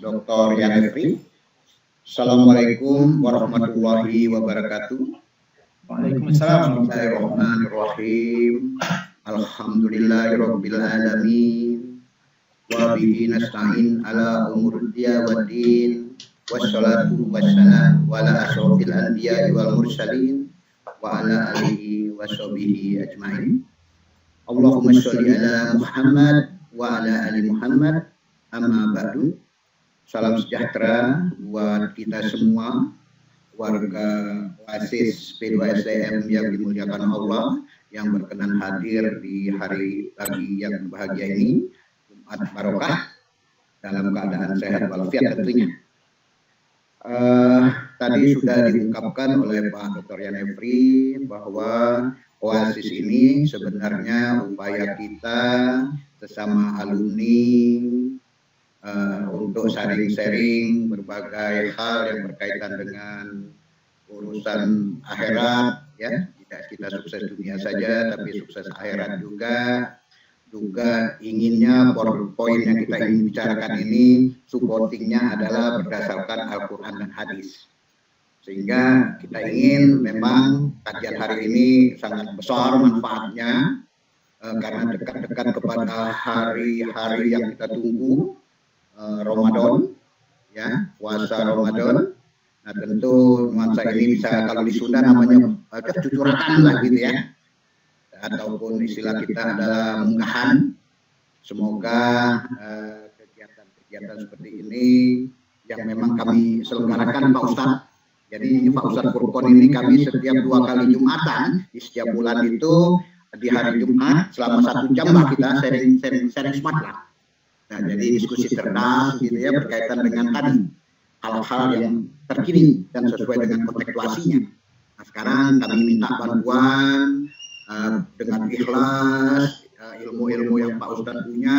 Dr. Yanefri. Assalamualaikum warahmatullahi wabarakatuh. Waalaikumsalam. Bismillahirrahmanirrahim. Alhamdulillahirabbil alamin. Wa bihi nasta'in ala umuriddin waddin. Wassalatu wassalam ala asyrofil anbiya'i wal mursalin wa ala alihi washabihi ajmain. Allahumma sholli ala Muhammad wa ala ali Muhammad. Amma ba'du. Salam sejahtera buat kita semua, warga Oasis P2SDM yang dimuliakan Allah, yang berkenan hadir di hari pagi yang bahagia ini, Jumat Barokah, dalam keadaan sehat walafiat tentunya. Tadi sudah diungkapkan oleh Pak Dr. Yanefri bahwa Oasis ini sebenarnya upaya kita sesama alumni untuk sharing-sharing berbagai hal yang berkaitan dengan urusan akhirat, ya. Tidak kita sukses dunia saja, tapi sukses akhirat juga. Juga inginnya poin yang kita ingin bicarakan ini supportingnya adalah berdasarkan Al-Quran dan hadis. Sehingga kita ingin memang kajian hari ini sangat besar manfaatnya karena dekat-dekat kepada hari-hari yang kita tunggu, Ramadan, ya, puasa Ramadan. Nah, tentu nuansa ini bisa kalau di Sunda namanya cucurakan lah gitu ya, ataupun istilah kita adalah munggahan. Semoga kegiatan-kegiatan seperti ini yang memang kami selenggarakan Pak Ustadz. Jadi Pak Ustadz Furqon ini kami setiap 2 kali Jumatan di setiap bulan itu di hari Jumat selama 1 jam lah kita sharing smart lah. Nah, jadi diskusi cerdas gitu ya berkaitan dengan tadi hal-hal yang terkini dan sesuai dengan kontekstuasinya. Nah, sekarang kami minta bantuan dengan ikhlas ilmu-ilmu yang Pak Ustadz punya,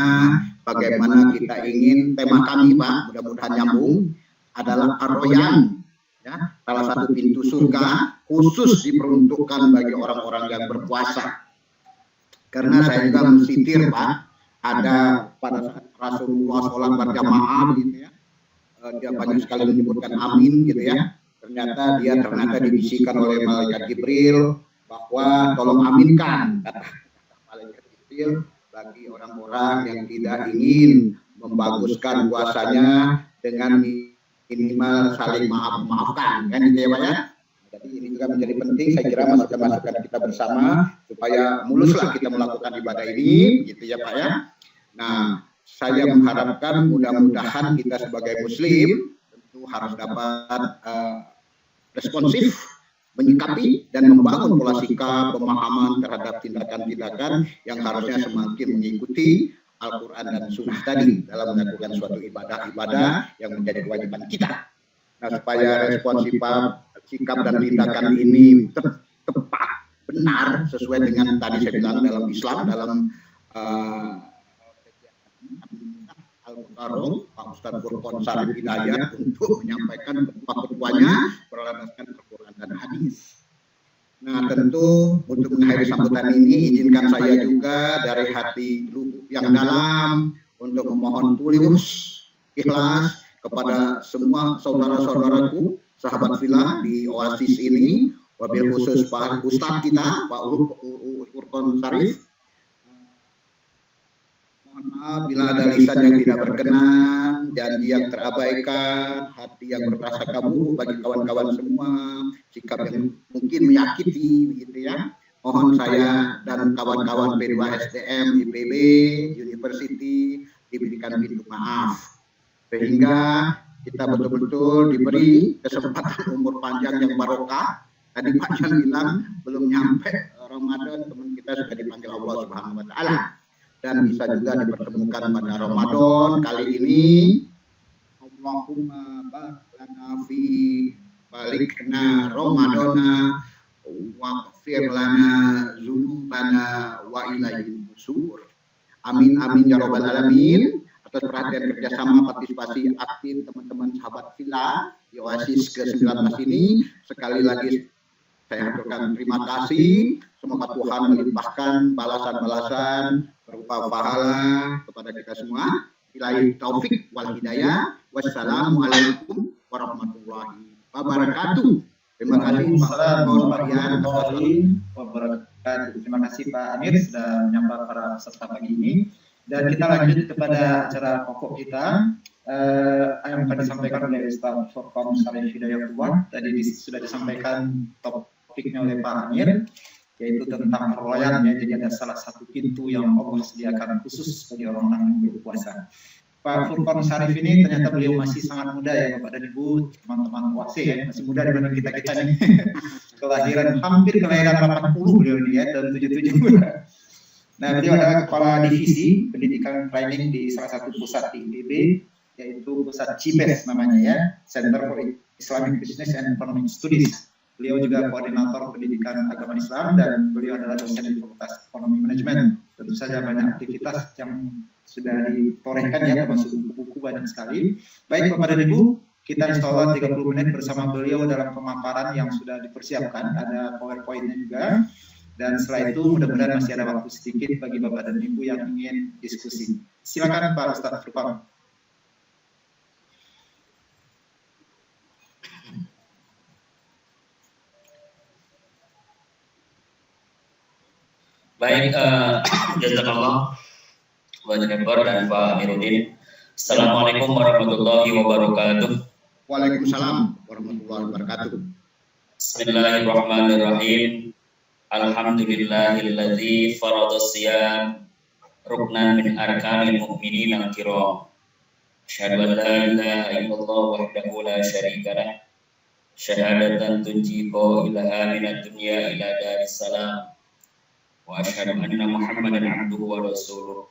bagaimana kita ingin tema kami Pak, mudah-mudahan nyambung, adalah Ar-Royan, ya, salah satu pintu surga khusus diperuntukkan bagi orang-orang yang berpuasa. Karena saya juga mensitir Pak, ada pada saat Rasulullah sholat berjamaah gitu ya, dia banyak sekali menyebutkan amin gitu ya. Ternyata dibisikkan oleh malaikat Jibril bahwa tolong aminkan, kata malaikat Jibril, bagi orang-orang yang tidak ingin membaguskan puasanya dengan minimal saling maaf-maafkan, kan gitu ya Pak ya. Jadi ini juga menjadi penting, saya kira masukan-masukan kita bersama supaya muluslah kita melakukan ibadah ini, gitu ya Pak ya. Nah, saya mengharapkan mudah-mudahan kita sebagai Muslim tentu harus dapat responsif menyikapi dan membangun pola sikap pemahaman terhadap tindakan-tindakan yang harusnya semakin mengikuti Al-Quran dan Sunnah tadi dalam melakukan suatu ibadah-ibadah yang menjadi kewajiban kita. Nah, supaya responsif sikap dan tindakan ini tepat, benar, sesuai dengan tadi saya bilang dalam Islam, dalam Al-Mukarram, Pak Ustadz Furqon Sarif Hidayat untuk menyampaikan ketua-ketuanya berdasarkan Al-Quran dan hadis. Nah, tentu untuk mengakhiri sambutan ini, izinkan saya juga dari hati yang dalam untuk memohon tulus, ikhlas kepada semua saudara-saudaraku, sahabat fillah di Oasis ini, wabil khusus Pak Ustadz kita, Pak Furqon Sarif. Mohon maaf bila ada lisan yang tidak berkenan, janji yang terabaikan, hati yang berprasangka buruk bagi kawan-kawan semua, sikap yang mungkin menyakiti, begitu ya. Mohon saya dan kawan-kawan P2SDM, IPB, University diberikan pintu maaf, sehingga kita betul-betul diberi kesempatan umur panjang yang barokah. Tadi Pak Jan bilang belum nyampe Ramadan, teman kita sudah dipanggil Allah Subhanahu wa Ta'ala. Dan bisa juga dipertemukan pada Ramadan kali ini. Allahumma barik lana fi balikna Ramadana waghfir lana dzunubana wa ilaihil nusur. Amin amin ya rabbal alamin. Atas perhatian kerjasama partisipasi aktif teman-teman sahabat Villa di Oasis ke-19 ini, sekali lagi saya aturkan terima kasih. Semoga Tuhan melimpahkan balasan-balasan berupa pahala kepada kita semua. Billahi taufik wal hidayah. Wassalamualaikum warahmatullahi wabarakatuh. Terima kasih Pak warahmatullahi wabarakatuh. Terima kasih Pak Amir sudah menyapa para peserta pagi ini. Dan kita lanjut kepada acara pokok kita yang akan disampaikan oleh Ustaz Furqan Syarif Hidayatullah. Tadi sudah disampaikan topiknya oleh Pak Amir, yaitu tentang perloyan ya. Jadi ada salah satu pintu yang Allah sediakan khusus bagi orang-orang yang berpuasa. Pak Furqan Syarif ini ternyata beliau masih sangat muda ya Bapak dan Ibu, teman-teman UAC ya, masih muda dibanding kita nih. Hampir kelahiran 80 beliau ini ya, dan 77. Nah, beliau adalah kepala divisi pendidikan training di salah satu pusat di ITB, yaitu pusat CIBES namanya ya, Center for Islamic Business and Economic Studies. Beliau juga koordinator pendidikan agama Islam dan beliau adalah dosen di Fakultas Ekonomi Manajemen. Tentu saja banyak aktivitas yang sudah ditorehkan ya, termasuk buku-buku banyak sekali. Baik Bapak dan Ibu, kita insya Allah 30 menit bersama beliau dalam pemaparan yang sudah dipersiapkan, ada PowerPoint-nya juga. Dan setelah itu mudah-mudahan masih ada waktu sedikit bagi Bapak dan Ibu yang ingin diskusi. Silakan Pak Ustaz Furqan. Baik, jazakallah Pak Direktur dan Pak Amiruddin. Assalamualaikum warahmatullahi wabarakatuh. Waalaikumsalam warahmatullahi wabarakatuh. Bismillahirrahmanirrahim. Alhamdulillahilladzi faradhas siyam ruknan min arkanil mu'minin al-kiram. Asyhadu an la ilaha illallah wahdahu la syarika lah. Syahadatan tunjibu ilaha minad dunya ila daris salam. Wa asyhadu anna Muhammadan abduhu wa rasuluh.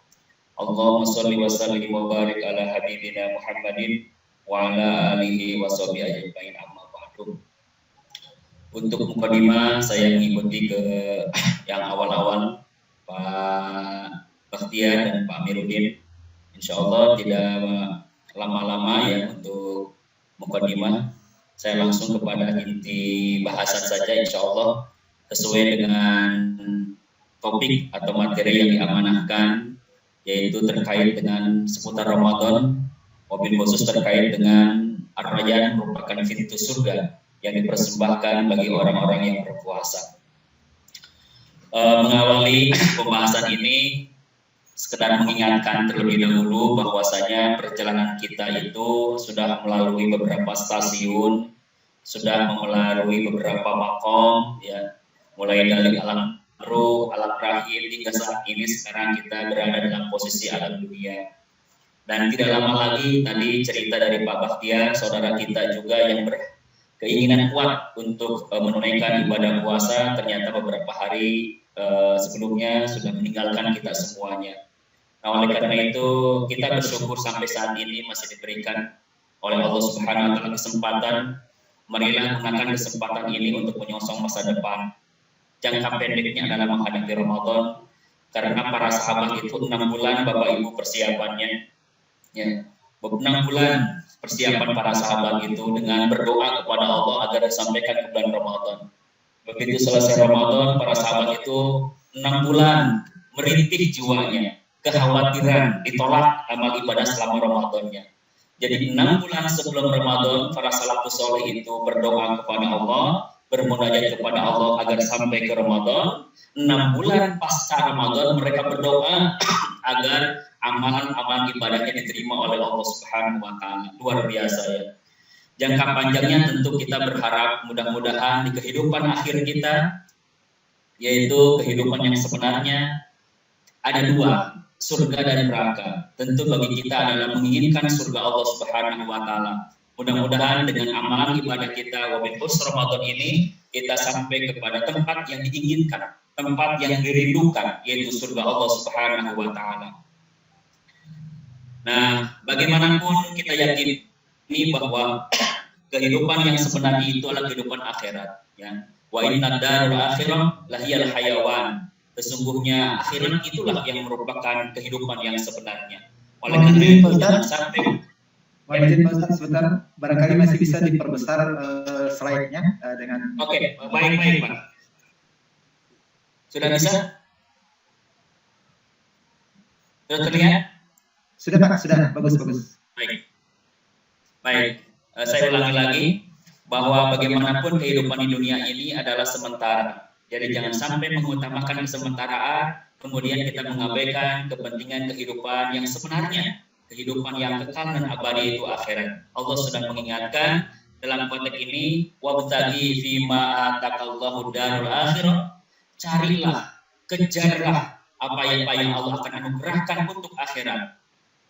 Allahumma shalli wa sallim wa barik ala habibina Muhammadin wa ala alihi wa sahbihi ajma'in, amma ba'du. Untuk mukadimah saya mengikuti ke yang awal-awal Pak Bakhtiar dan Pak Amiruddin. Insyaallah tidak lama-lama ya untuk mukadimah. Saya langsung kepada inti bahasan saja insyaallah sesuai dengan topik atau materi yang diamanahkan, yaitu terkait dengan seputar Ramadan, mobil khusus terkait dengan Ar-Rayyan merupakan pintu surga yang dipersembahkan bagi orang-orang yang berpuasa. Mengawali pembahasan ini, sekedar mengingatkan terlebih dahulu bahwasanya perjalanan kita itu sudah melalui beberapa stasiun, sudah melalui beberapa makom, ya, mulai dari alam ruh, alam rahim, hingga saat ini sekarang kita berada dalam posisi alam dunia. Dan tidak lama lagi tadi cerita dari Pak Bakhtiar, saudara kita juga yang berkeinginan kuat untuk menunaikan ibadah puasa, ternyata beberapa hari sebelumnya sudah meninggalkan kita semuanya. Nah, oleh karena itu kita bersyukur sampai saat ini masih diberikan oleh Allah Subhanahu wa taala kesempatan, marilah gunakan kesempatan ini untuk menyongsong masa depan. Jangka pendeknya adalah menghadapi Ramadan, karena para sahabat itu 6 bulan Bapak Ibu persiapannya, ya, 6 bulan persiapan para sahabat itu dengan berdoa kepada Allah agar disampaikan ke bulan Ramadan. Begitu selesai Ramadan, para sahabat itu 6 bulan merintih jiwanya, kekhawatiran ditolak amal ibadah selama Ramadannya. Jadi 6 bulan sebelum Ramadan, para salafus soleh itu berdoa kepada Allah, bermunajat kepada Allah agar sampai ke Ramadan. 6 bulan pasca Ramadan mereka berdoa agar amalan-amalan ibadahnya diterima oleh Allah Subhanahu wa taala. Luar biasa ya. Jangka panjangnya tentu kita berharap mudah-mudahan di kehidupan akhir kita, yaitu kehidupan yang sebenarnya, ada 2, surga dan neraka. Tentu bagi kita adalah menginginkan surga Allah Subhanahu wa taala. Mudah-mudahan dengan amalan ibadah kita wabil Ramadan ini kita sampai kepada tempat yang diinginkan, tempat yang dirindukan, yaitu surga Allah Subhanahu wa taala. Nah, bagaimanapun kita yakini bahwa kehidupan yang sebenarnya itu adalah kehidupan akhirat, ya. Wa inna darul akhirah lahiyal hayawan. Sesungguhnya akhirat itulah yang merupakan kehidupan yang sebenarnya. Oleh karena itu jangan sampai Izin Pak Ustaz sebentar, barangkali masih bisa diperbesar slide-nya dengan. Oke, baik Pak. Sudah bisa? Sudah terlihat? Sudah Pak, sudah bagus. Baik. Saya ulangi lagi bahwa bagaimanapun kehidupan di dunia ini adalah sementara. Jadi jangan sampai mengutamakan kesementaraan, kemudian kita mengabaikan kepentingan kehidupan yang sebenarnya, kehidupan yang kekal dan abadi itu akhirat. Allah sudah mengingatkan dalam konteks ini, wabtaghi fima atakallahu darul akhirah, carilah, kejarlah apa yang Allah akan anugerahkan untuk akhirat.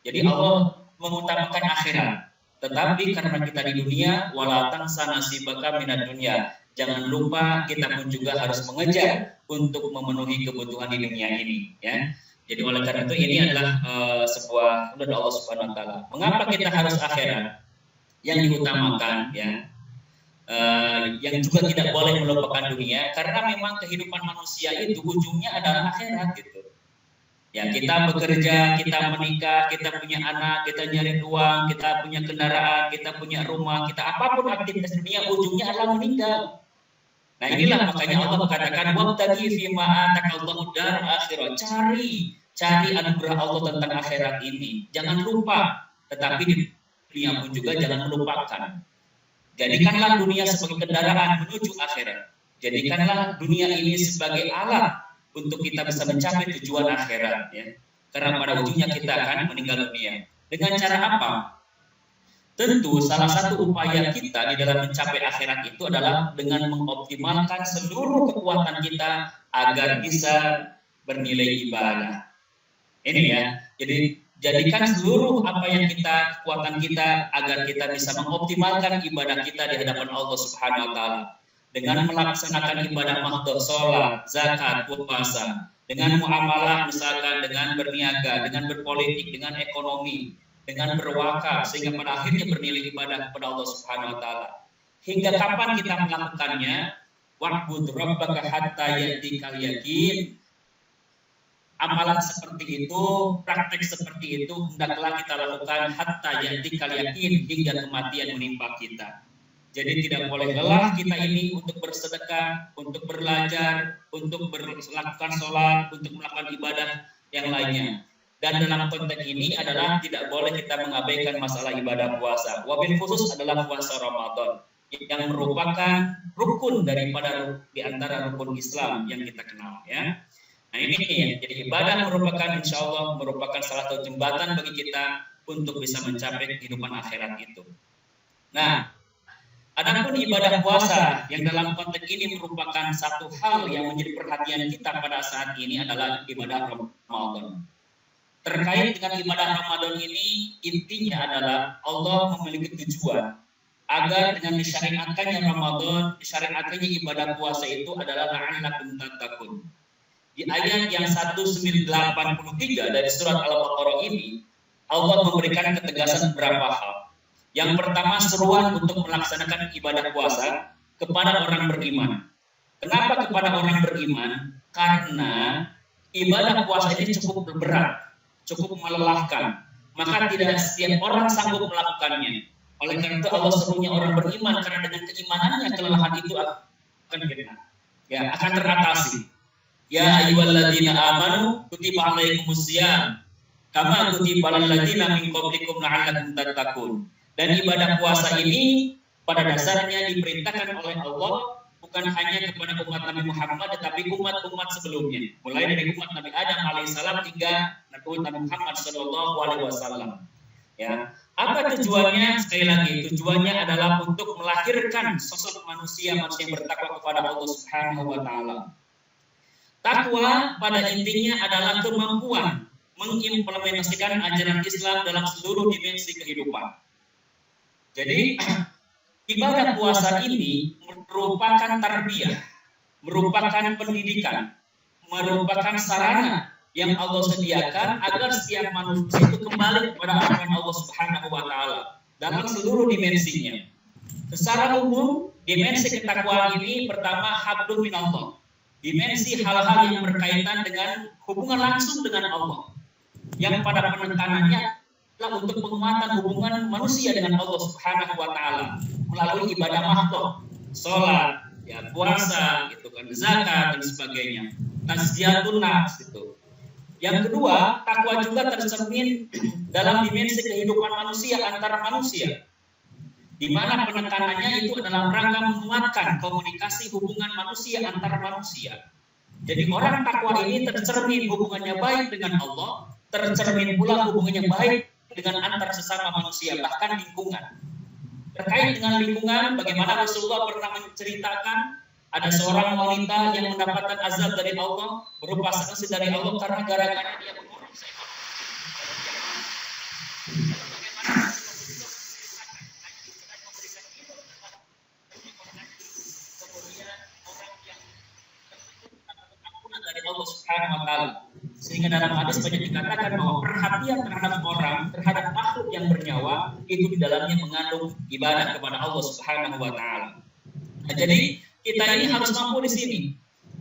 Jadi Allah mengutamakan akhirat. Tetapi karena kita di dunia, wala tansa nasibaka minad dunya, jangan lupa kita pun juga harus mengejar untuk memenuhi kebutuhan di dunia ini, ya. Jadi oleh karena itu ini adalah sebuah dari Allah Subhanahu wa taala. Mengapa kita harus akhirat yang diutamakan, ya? Yang juga tidak boleh melupakan dunia, karena memang kehidupan manusia itu ujungnya adalah akhirat gitu. Ya, kita bekerja, kita menikah, kita punya anak, kita nyari uang, kita punya kendaraan, kita punya rumah, kita apapun aktivitas dunia ujungnya adalah meninggal. Nah, inilah makanya Allah katakan wabtaghi fima atakallahu darul akhirah, cari anugerah Allah tentang akhirat ini. Jangan lupa, tetapi di dunia pun juga jangan melupakan. Jadikanlah dunia sebagai kendaraan menuju akhirat. Jadikanlah dunia ini sebagai alat untuk kita bisa mencapai tujuan akhirat, ya. Karena pada ujungnya kita akan meninggal dunia. Dengan cara apa? Tentu salah satu upaya kita di dalam mencapai akhirat itu adalah dengan mengoptimalkan seluruh kekuatan kita agar bisa bernilai ibadah. Ini ya. Jadi jadikan seluruh apa yang kekuatan kita agar kita bisa mengoptimalkan ibadah kita di hadapan Allah Subhanahu wa taala. Dengan melaksanakan ibadah mahdhah, sholat, zakat, puasa, dengan muamalah misalkan dengan berniaga, dengan berpolitik, dengan ekonomi, dengan berwakaf, sehingga pada akhirnya bernilai ibadah kepada Allah Subhanahu wa taala. Hingga kapan kita melakukannya? Wa'bud rabbaka hatta ya'tikal yaqin. Amalan seperti itu, praktek seperti itu hendaklah kita lakukan hatta ya'tikal yaqin, hingga kematian menimpa kita. Jadi tidak boleh lelah kita ini untuk bersedekah, untuk belajar, untuk melakukan sholat, untuk melakukan ibadah yang lainnya. Dan dalam konteks ini adalah tidak boleh kita mengabaikan masalah ibadah puasa. Wabil khusus adalah puasa Ramadan yang merupakan rukun daripada di antara rukun Islam yang kita kenal, ya. Nah ini ya, jadi ibadah merupakan insya Allah merupakan salah satu jembatan bagi kita untuk bisa mencapai kehidupan akhirat itu. Nah, adapun ibadah puasa yang dalam konteks ini merupakan satu hal yang menjadi perhatian kita pada saat ini adalah ibadah Ramadan. Terkait dengan ibadah Ramadan ini, intinya adalah Allah memiliki tujuan agar dengan disyariatkannya Ramadan, disyariatkannya ibadah puasa itu adalah la'allakum tattaqun. Di ayat yang 183 dari surat Al-Baqarah ini, Allah memberikan ketegasan beberapa hal. Yang pertama, seruan untuk melaksanakan ibadah puasa kepada orang beriman. Kenapa kepada orang beriman? Karena ibadah puasa ini cukup berat, cukup melelahkan. Maka tidak setiap orang sanggup melakukannya. Oleh karena itu Allah serunya orang beriman, karena dengan keimanannya kelelahan itu akan akan teratasi. Ya ayyuhalladzina amanu kutiba alaikumus syiyam kama kutiba alal ladzina min qablikum la'allakum tattaqun. Dan ibadah puasa ini pada dasarnya diperintahkan oleh Allah bukan hanya kepada umat Nabi Muhammad, tetapi umat-umat sebelumnya, mulai dari umat Nabi Adam alaihissalam hingga Nabi Muhammad Shallallahu Alaihi Wasallam. Ya, apa tujuannya? Sekali lagi, tujuannya adalah untuk melahirkan sosok manusia yang bertakwa kepada Allah Subhanahu Wa Taala. Takwa pada intinya adalah kemampuan mengimplementasikan ajaran Islam dalam seluruh dimensi kehidupan. Jadi ibadah puasa ini merupakan tarbiyah, merupakan pendidikan, merupakan sarana yang Allah sediakan agar setiap manusia itu kembali kepada Allah Subhanahu wa taala dalam seluruh dimensinya. Secara umum, dimensi ketakwaan ini pertama hablum minallah. Dimensi hal-hal yang berkaitan dengan hubungan langsung dengan Allah. Yang pada penekanannya untuk penguatan hubungan manusia dengan Allah Subhanahu wa taala melalui ibadah mahdhah, salat, ya puasa, gitu kan, zakat dan sebagainya. Tazkiyatun nafs itu. Yang kedua, takwa juga tercermin dalam dimensi kehidupan manusia antara manusia, di mana penekanannya itu adalah rangka menguatkan komunikasi hubungan manusia antar manusia. Jadi orang takwa ini tercermin hubungannya baik dengan Allah, tercermin pula hubungannya baik dengan antar sesama manusia, bahkan lingkungan. Terkait dengan lingkungan, bagaimana Rasulullah pernah menceritakan ada seorang wanita yang mendapatkan azab dari Allah, berupa sanksi dari Allah karena gara-gara dia mengurus seekor. Kemudian orang yang dari Allah Subhanahu wa taala. Sehingga dalam hadis banyak dikatakan bahwa perhatian terhadap orang, terhadap makhluk yang bernyawa, itu di dalamnya mengandung ibadah kepada Allah Subhanahu wa taala. Nah, jadi kita ini harus mampu di sini.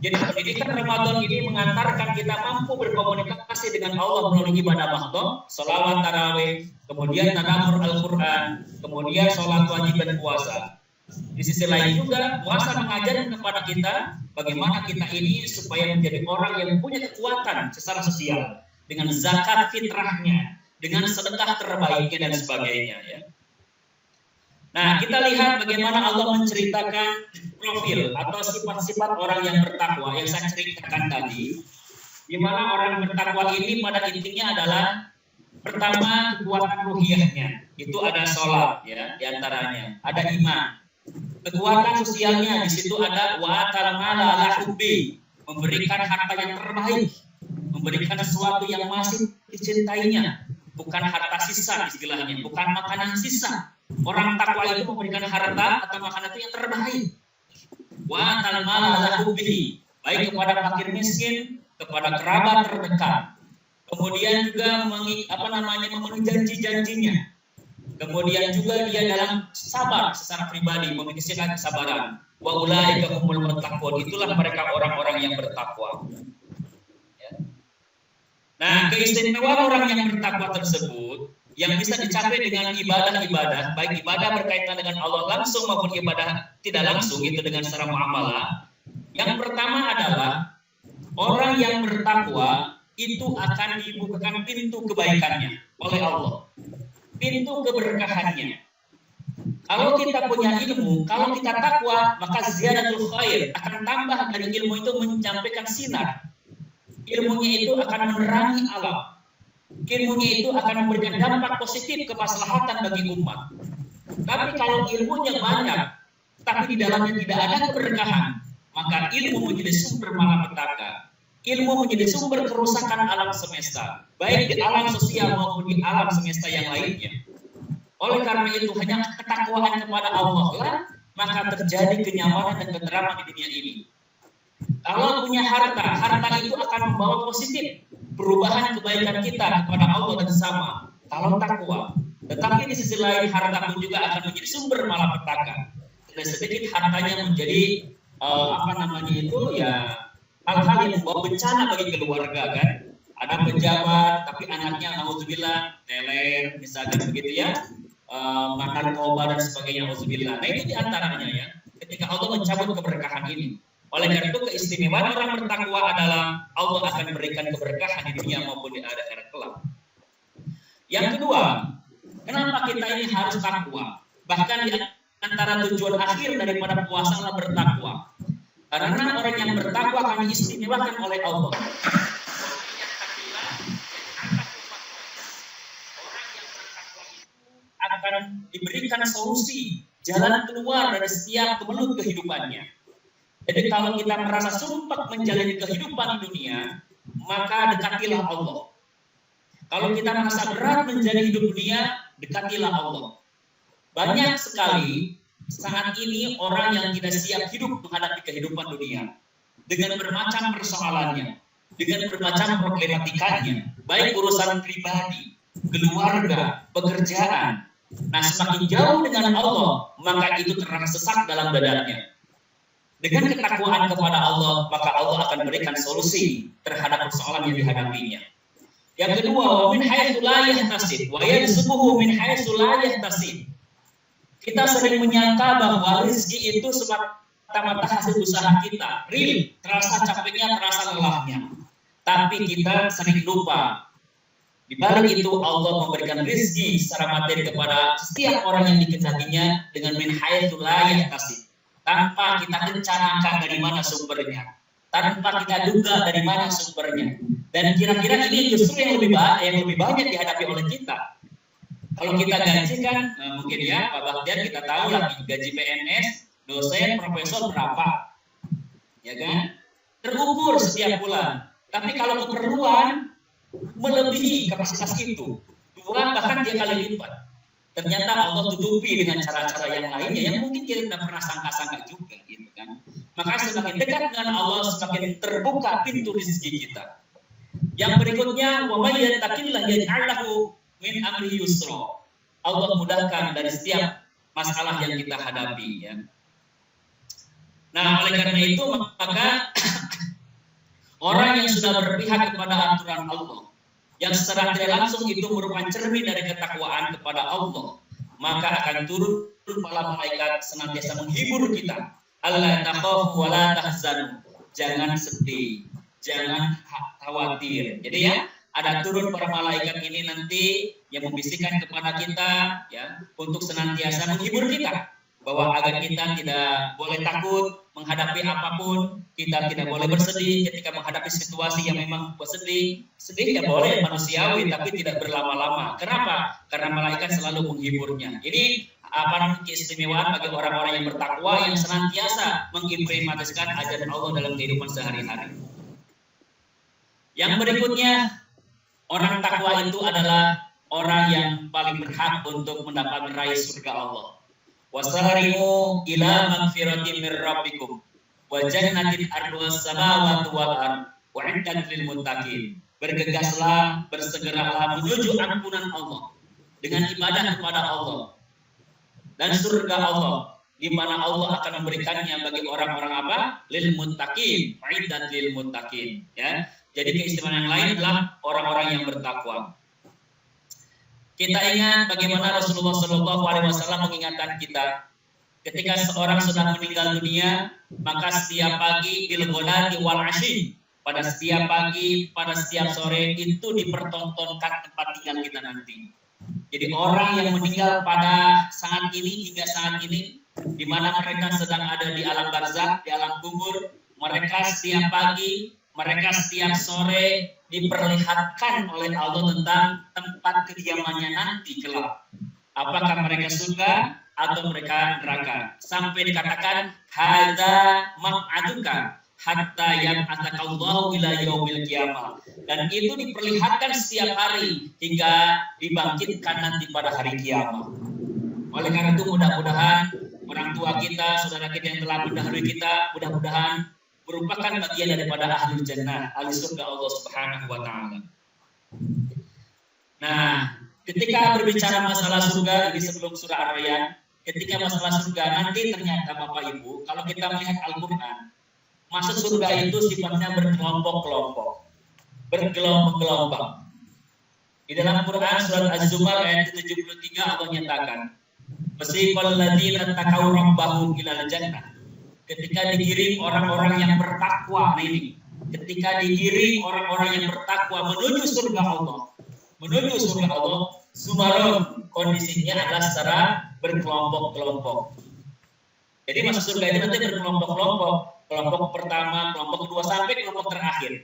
Jadi pendidikan Ramadan ini mengantarkan kita mampu berkomunikasi dengan Allah melalui ibadah mahdhah, salawat tarawih, kemudian tadabbur Al-Qur'an, kemudian sholat wajib dan puasa. Di sisi lain juga puasa mengajarkan kepada kita bagaimana kita ini supaya menjadi orang yang punya kekuatan secara sosial dengan zakat fitrahnya, dengan sedekah terbaiknya dan sebagainya ya. Nah, kita lihat bagaimana Allah menceritakan profil atau sifat-sifat orang yang bertakwa yang saya ceritakan tadi. Di mana orang bertakwa ini pada intinya adalah pertama kekuatan ruhiyahnya, itu ada sholat ya diantaranya, ada iman. Kekuatan sosialnya di situ ada wa ta'ala ala hubbi, memberikan harta yang terbaik, memberikan sesuatu yang masih dicintainya, bukan harta sisa istilahnya, bukan makanan sisa. Orang takwa itu memberikan harta atau makanan itu yang terbaik. Wa ta'ala ala hubbi, baik kepada fakir miskin, kepada kerabat terdekat. Kemudian juga memenuhi janji-janjinya. Kemudian juga dia dalam sabar secara pribadi, memiliki sifat kesabaran. Wa ulaika humul muttaqun, itulah mereka orang-orang yang bertakwa. Ya. Nah, keistimewaan orang yang bertakwa tersebut yang bisa dicapai dengan ibadah-ibadah, baik ibadah berkaitan dengan Allah langsung maupun ibadah tidak langsung, itu dengan secara muamalah. Yang pertama adalah orang yang bertakwa itu akan dibukakan pintu kebaikannya oleh Allah, pintu keberkahannya. Kalau kita punya ilmu, kalau kita takwa, maka ziyadatul khair, akan tambah dari ilmu itu menyampaikan sinar. Ilmunya itu akan menerangi alam. Ilmunya itu akan memberikan dampak positif kemaslahatan bagi umat. Tapi kalau ilmunya banyak, tapi di dalamnya tidak ada keberkahan, maka ilmu menjadi sumber malapetaka. Ilmu menjadi sumber kerusakan alam semesta, baik di alam sosial maupun di alam semesta yang lainnya. Oleh karena itu, hanya ketakwaan kepada Allah lah, maka terjadi kenyamanan dan keteraman di dunia ini. Kalau punya harta, harta itu akan membawa positif perubahan kebaikan kita kepada Allah dan sesama. Kalau takwa, tetapi di sisi lain harta pun juga akan menjadi sumber malapetaka. Dan sedikit hartanya menjadi hal-hal yang membawa bencana bagi keluarga kan. Ada pejabat tapi anaknya naudzubillah teler misalkan begitu ya, narkoba dan sebagainya naudzubillah. Nah itu diantaranya ya. Ketika Allah mencabut keberkahan ini. Oleh karena itu keistimewaan orang bertakwa adalah Allah akan memberikan keberkahan di dunia maupun di akhirat kelak. Yang kedua, kenapa kita ini harus takwa? Bahkan di antara tujuan akhir daripada puasa adalah bertakwa. Karena orang yang bertakwa akan diistimewakan oleh Allah. Akan diberikan solusi, jalan keluar dari setiap kemelut kehidupannya. Jadi kalau kita merasa sumpah menjalani kehidupan di dunia, maka dekatilah Allah. Kalau kita merasa berat menjalani hidup dunia, dekatilah Allah. Banyak sekali saat ini orang yang tidak siap hidup menghadapi kehidupan dunia dengan bermacam persoalannya, dengan bermacam problematikanya, baik urusan pribadi, keluarga, pekerjaan. Nah, semakin jauh dengan Allah, maka itu terasa sesak dalam dadanya. Dengan ketakwaan kepada Allah, maka Allah akan berikan solusi terhadap persoalan yang dihadapinya. Yang kedua, wa min haitsu la yahtasib wa yarzuquhu min haitsu la yahtasib. Kita sering menyangka bahwa rezeki itu semata-mata hasil usaha kita, real, terasa capeknya, terasa lelahnya. tapi kita sering lupa. Di balik itu Allah memberikan rezeki secara materi kepada setiap orang yang dikehendakinya dengan min haitsu la yahtasib, tanpa kita rencanakan dari mana sumbernya, tanpa kita duga dari mana sumbernya. Dan kira-kira ini justru yang lebih banyak dihadapi oleh kita. Kalau kita gaji kan mungkin ya Pak Bahtiar, kita tahu lagi gaji PNS, dosen, profesor berapa, ya kan? Terukur setiap bulan. Tapi kalau keperluan melebihi kapasitas itu, 2 bahkan 3 kali lipat. Ternyata Allah tutupi dengan cara-cara yang lainnya yang mungkin kita tidak pernah sangka-sangka juga, gitu kan. Maka semakin dekat dengan Allah, semakin terbuka pintu rezeki kita. Yang berikutnya, wa may yattaqillah yaj'al lahu min amri yusra. Allah mudahkan dari setiap masalah yang kita hadapi, ya. Nah, oleh karena itu maka orang yang sudah berpihak kepada aturan Allah, yang secara tidak langsung itu merupakan cermin dari ketakwaan kepada Allah, maka akan turun para malaikat senantiasa menghibur kita. Allah takhafu wa la tahzanu. Jangan sedih, jangan khawatir. Jadi ya, ada turun para malaikat ini nanti yang membisikkan kepada kita, ya, untuk senantiasa menghibur kita, bahwa agar kita tidak boleh takut menghadapi apapun, kita tidak boleh bersedih ketika menghadapi situasi yang memang bersedih. Sedih ya boleh, manusiawi, tapi tidak berlama-lama. Kenapa? Karena malaikat selalu menghiburnya. Ini keistimewaan bagi orang-orang yang bertakwa, yang senantiasa mengimplementasikan ajaran Allah dalam kehidupan sehari-hari. Yang berikutnya, orang takwa itu adalah orang yang paling berhak untuk mendapat meraih surga Allah. Wasari'u ila magfiratin min rabbikum wa jannatin arduhas samawati wal ardh wa 'indat lil muttaqin. Bergegaslah, bersegeralah menuju ampunan Allah dengan ibadah kepada Allah dan surga Allah, di mana Allah akan memberikannya bagi orang-orang apa? Lil muttaqin, 'indat lil muttaqin, ya. Jadi keistimewaan yang lain adalah orang-orang yang bertakwa. Kita ingat bagaimana Rasulullah SAW mengingatkan kita ketika seorang sudah meninggal dunia, maka setiap pagi bil ghadati wal asyi, pada setiap pagi, pada setiap sore itu dipertontonkan tempat tinggal kita nanti. Jadi orang yang meninggal pada saat ini hingga saat ini, di mana mereka sedang ada di alam barzakh, di alam kubur, mereka setiap pagi, mereka setiap sore diperlihatkan oleh Allah tentang tempat kediamannya nanti kelak. Apakah mereka surga atau mereka neraka? Sampai dikatakan hadza maq'aduka hatta yab'atsakallahu ila yaumil qiyamah. Dan itu diperlihatkan setiap hari hingga dibangkitkan nanti pada hari kiamat. Oleh karena itu mudah-mudahan orang tua kita, saudara kita yang telah mendahului kita, mudah-mudahan merupakan bagian daripada ahli jannah, ahli surga Allah Subhanahu wa taala. Nah, ketika berbicara masalah surga, ini sebelum surah Ar-Rayyan, ketika masalah surga nanti ternyata Bapak Ibu, kalau kita melihat Al-Qur'an, masuk surga itu sifatnya berkelompok-kelompok, bergelombang-gelombang. Di dalam Quran surat Az-Zumar ayat 73 Allah nyatakan, "Wasiqal ladzina taqaw rabbahum ilal jannah." Ketika digiring orang-orang yang bertakwa, ini ketika digiring orang-orang yang bertakwa menuju surga Allah, Zumaron, kondisinya adalah secara berkelompok-kelompok. Jadi masuk surga itu nanti berkelompok-kelompok, kelompok pertama, kelompok kedua sampai kelompok terakhir.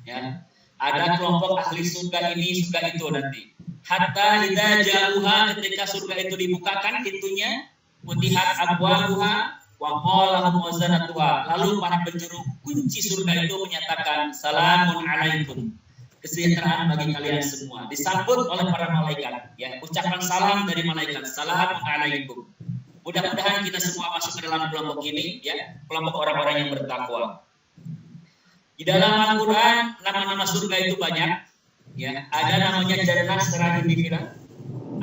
Ya, ada kelompok ahli surga ini, surga itu nanti. Hatta idza ja'uha, ketika surga itu dibukakan pintunya, futihat abwabuha wa qala lahum wazanatuha. Lalu para penjuru kunci surga itu menyatakan salamun alaikum, kesejahteraan bagi kalian semua. Disambut oleh para malaikat, ya, ucapan salam dari malaikat, salamun alaikum. Mudah-mudahan kita semua masuk ke dalam kelompok ini, ya, kelompok orang-orang yang bertakwa. Di dalam Al-Qur'an nama-nama surga itu banyak, ya. Ada namanya jannah secara individual,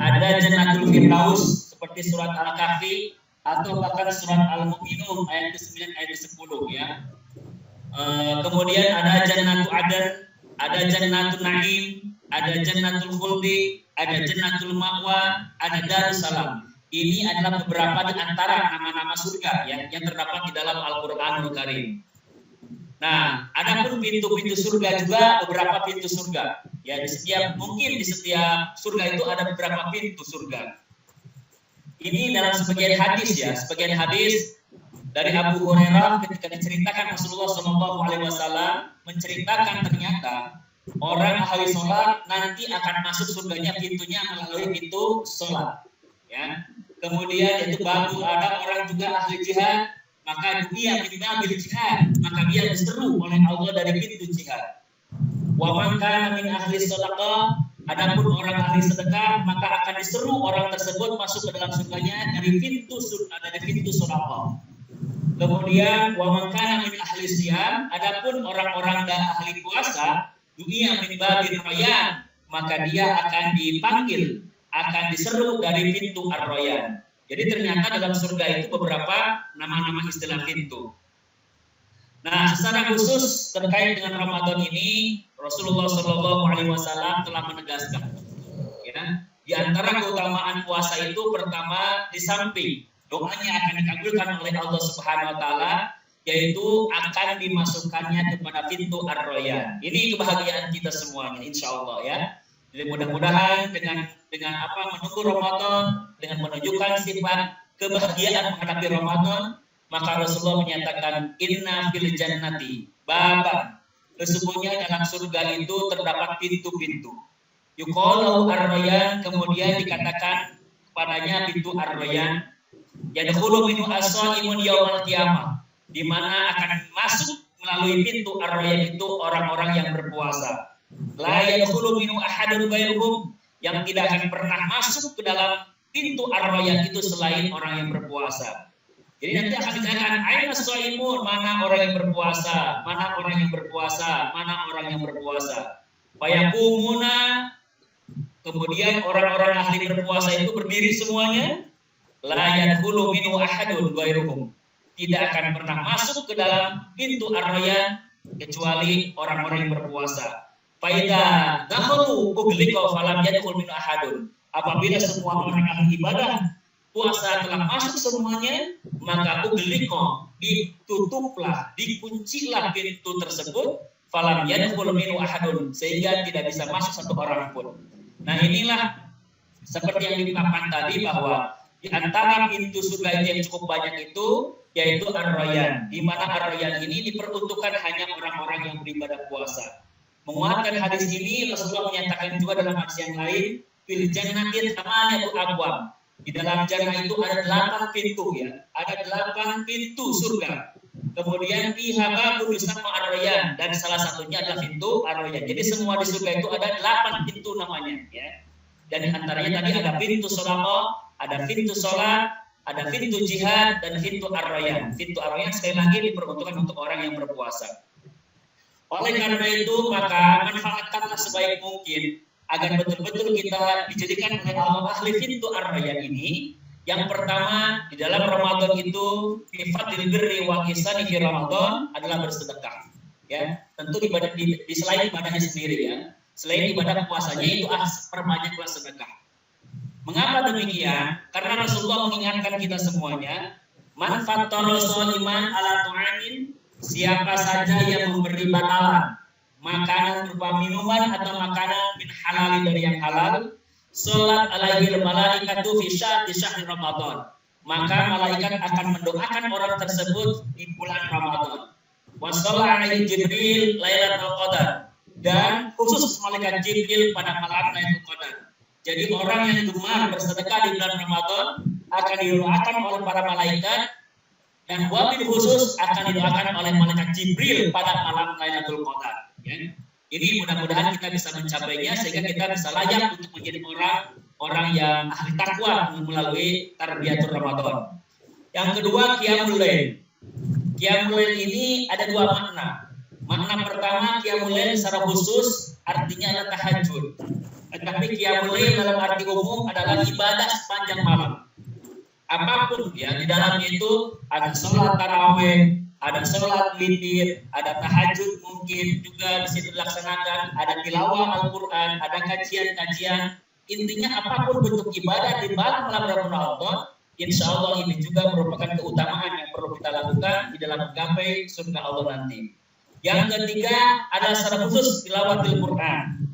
ada jannatul firdaus seperti surat Al-Kahfi, atau bahkan surat Al-Mu'minun ayat ke-9 ayat ke-10, ya. Kemudian ada jannatul adan, ada jannatul na'im, ada jannatul khuldi, ada jannatul ma'wa, ada darussalam. Ini adalah beberapa di antara nama-nama surga, ya, yang terdapat di dalam Al-Qur'anul Karim. Nah, ada pun pintu-pintu surga juga, beberapa pintu surga. Ya, mungkin di setiap surga itu ada beberapa pintu surga. Ini dalam sebagian hadis ya, sebagian hadis dari Abu Hurairah ketika diceritakan Rasulullah SAW menceritakan ternyata orang ahli sholat nanti akan masuk surganya pintunya melalui pintu sholat. Ya. Kemudian itu baru ada orang juga ahli jihad, maka dia minta bil jihad, maka dia diseru oleh Allah dari pintu jihad. Wa man kana min ahli sedekah, adapun orang ahli sedekah maka akan diseru orang tersebut masuk ke dalam surganya dari pintu sedekah. Kemudian wa man kana min ahli siyam, adapun orang-orang ahli puasa, dunia min babil rayyan, maka dia akan dipanggil, akan diseru dari pintu ar-rayyan. Jadi ternyata dalam surga itu beberapa nama-nama istilah pintu. Nah, secara khusus terkait dengan Ramadan ini, Rasulullah SAW telah menegaskan, ya, di antara keutamaan puasa itu pertama di samping doanya akan dikabulkan oleh Allah Subhanahu Wa Taala, yaitu akan dimasukkannya kepada pintu ar-rayyan. Ini kebahagiaan kita semuanya, insya Allah ya. Jadi mudah-mudahan dengan menunggu Ramadan, dengan menunjukkan sifat kebahagiaan menghadapi Ramadan, maka Rasulullah menyatakan inna fil jannati baban. Sesungguhnya dalam surga itu terdapat pintu-pintu. Yuqalu ar-rayyan, kemudian dikatakan padanya pintu ar-rayyan. Yadkhulu minhu as-shaimun yaumal qiyamah, di mana akan masuk melalui pintu ar-rayyan itu orang-orang yang berpuasa. La yadkhulu minhu ahadun ghairuhum, yang tidak akan pernah masuk ke dalam pintu ar-rayyan itu selain orang yang berpuasa. Jadi nanti akan ditanyakan, aina shaimun, mana orang yang berpuasa, mana orang yang berpuasa, mana orang yang berpuasa. Fayaqumuna, kemudian orang-orang ahli berpuasa itu berdiri semuanya. La yadkhulu minhu ahadun ghairuhum, tidak akan pernah masuk ke dalam pintu ar-rayyan kecuali orang-orang yang berpuasa. Faida dakhalu ughliqa falam yadkhul minhu ahadun, apabila semua orang ahli ibadah puasa telah masuk semuanya, maka ughliqa, ditutuplah, dikuncilah pintu tersebut, falam yadkhul minhu ahadun, sehingga tidak bisa masuk satu orang pun. Nah, inilah seperti yang diungkapkan tadi bahwa di antara pintu surga itu yang cukup banyak itu yaitu ar-rayyan, di mana ar-rayyan ini diperuntukkan hanya orang-orang yang beribadah puasa. Menguatkan hadis ini, Rasulullah menyatakan juga dalam hadis yang lain, fil jannati thamaniyatu abwab. Di dalam jannah itu ada 8 pintu ya, ada 8 pintu surga. Kemudian fiha babun yusamma ar-rayyan, dan salah satunya adalah pintu ar-rayyan. Jadi semua di surga itu ada 8 pintu namanya ya. Dan di antaranya tadi ada pintu sedekah, ada pintu sholat, ada pintu jihad, dan pintu ar-rayyan. Pintu ar-rayyan sekali lagi diperuntukkan untuk orang yang berpuasa. Oleh karena itu, maka manfaatkanlah sebaik mungkin agar betul-betul kita dijadikan oleh Allah ahli pintu ar-rayyan ini. Yang pertama, di dalam Ramadan itu sifatil birri wal ihsani fi Ramadan adalah bersedekah. Ya, tentu di selain ibadahnya sendiri ya. Selain ibadah puasanya itu perbanyaklah sedekah. Mengapa demikian? Karena Rasulullah mengingatkan kita semuanya, man fattara shaiman ala tu'anin, siapa saja yang memberi batalan makanan berupa minuman atau makanan min halal dari yang halal, salat alaihi malaikatu fi syahri Ramadan, maka malaikat akan mendoakan orang tersebut di bulan Ramadan. Wa shalla alaihi Jibril lailatul qadar, dan khusus malaikat Jibril pada malam Lailatul Qadar. Jadi orang yang gemar bersedekah di bulan Ramadan akan didoakan oleh para malaikat, dan wabil khusus akan didoakan oleh malaikat Jibril pada malam Lailatul Qadar. Ya. Ini mudah-mudahan kita bisa mencapainya sehingga kita bisa layak untuk menjadi orang yang ahli takwa melalui tarbiyatul Ramadan. Yang kedua, qiyamul lail. Qiyamul lail ini ada 2 makna. Makna pertama, qiyamul lail secara khusus artinya adalah tahajud. Tetapi qiyamul lail dalam arti umum adalah ibadah sepanjang malam. Apapun ya, di dalamnya itu ada sholat tarawih, ada sholat witir, ada tahajud mungkin juga bisa dilaksanakan, ada tilawah Al-Quran, ada kajian-kajian. Intinya apapun bentuk ibadah di malam Ramadan, insya Allah ini juga merupakan keutamaan yang perlu kita lakukan di dalam menggapai surga Allah nanti. Yang ketiga adalah secara khusus tilawatil Quran.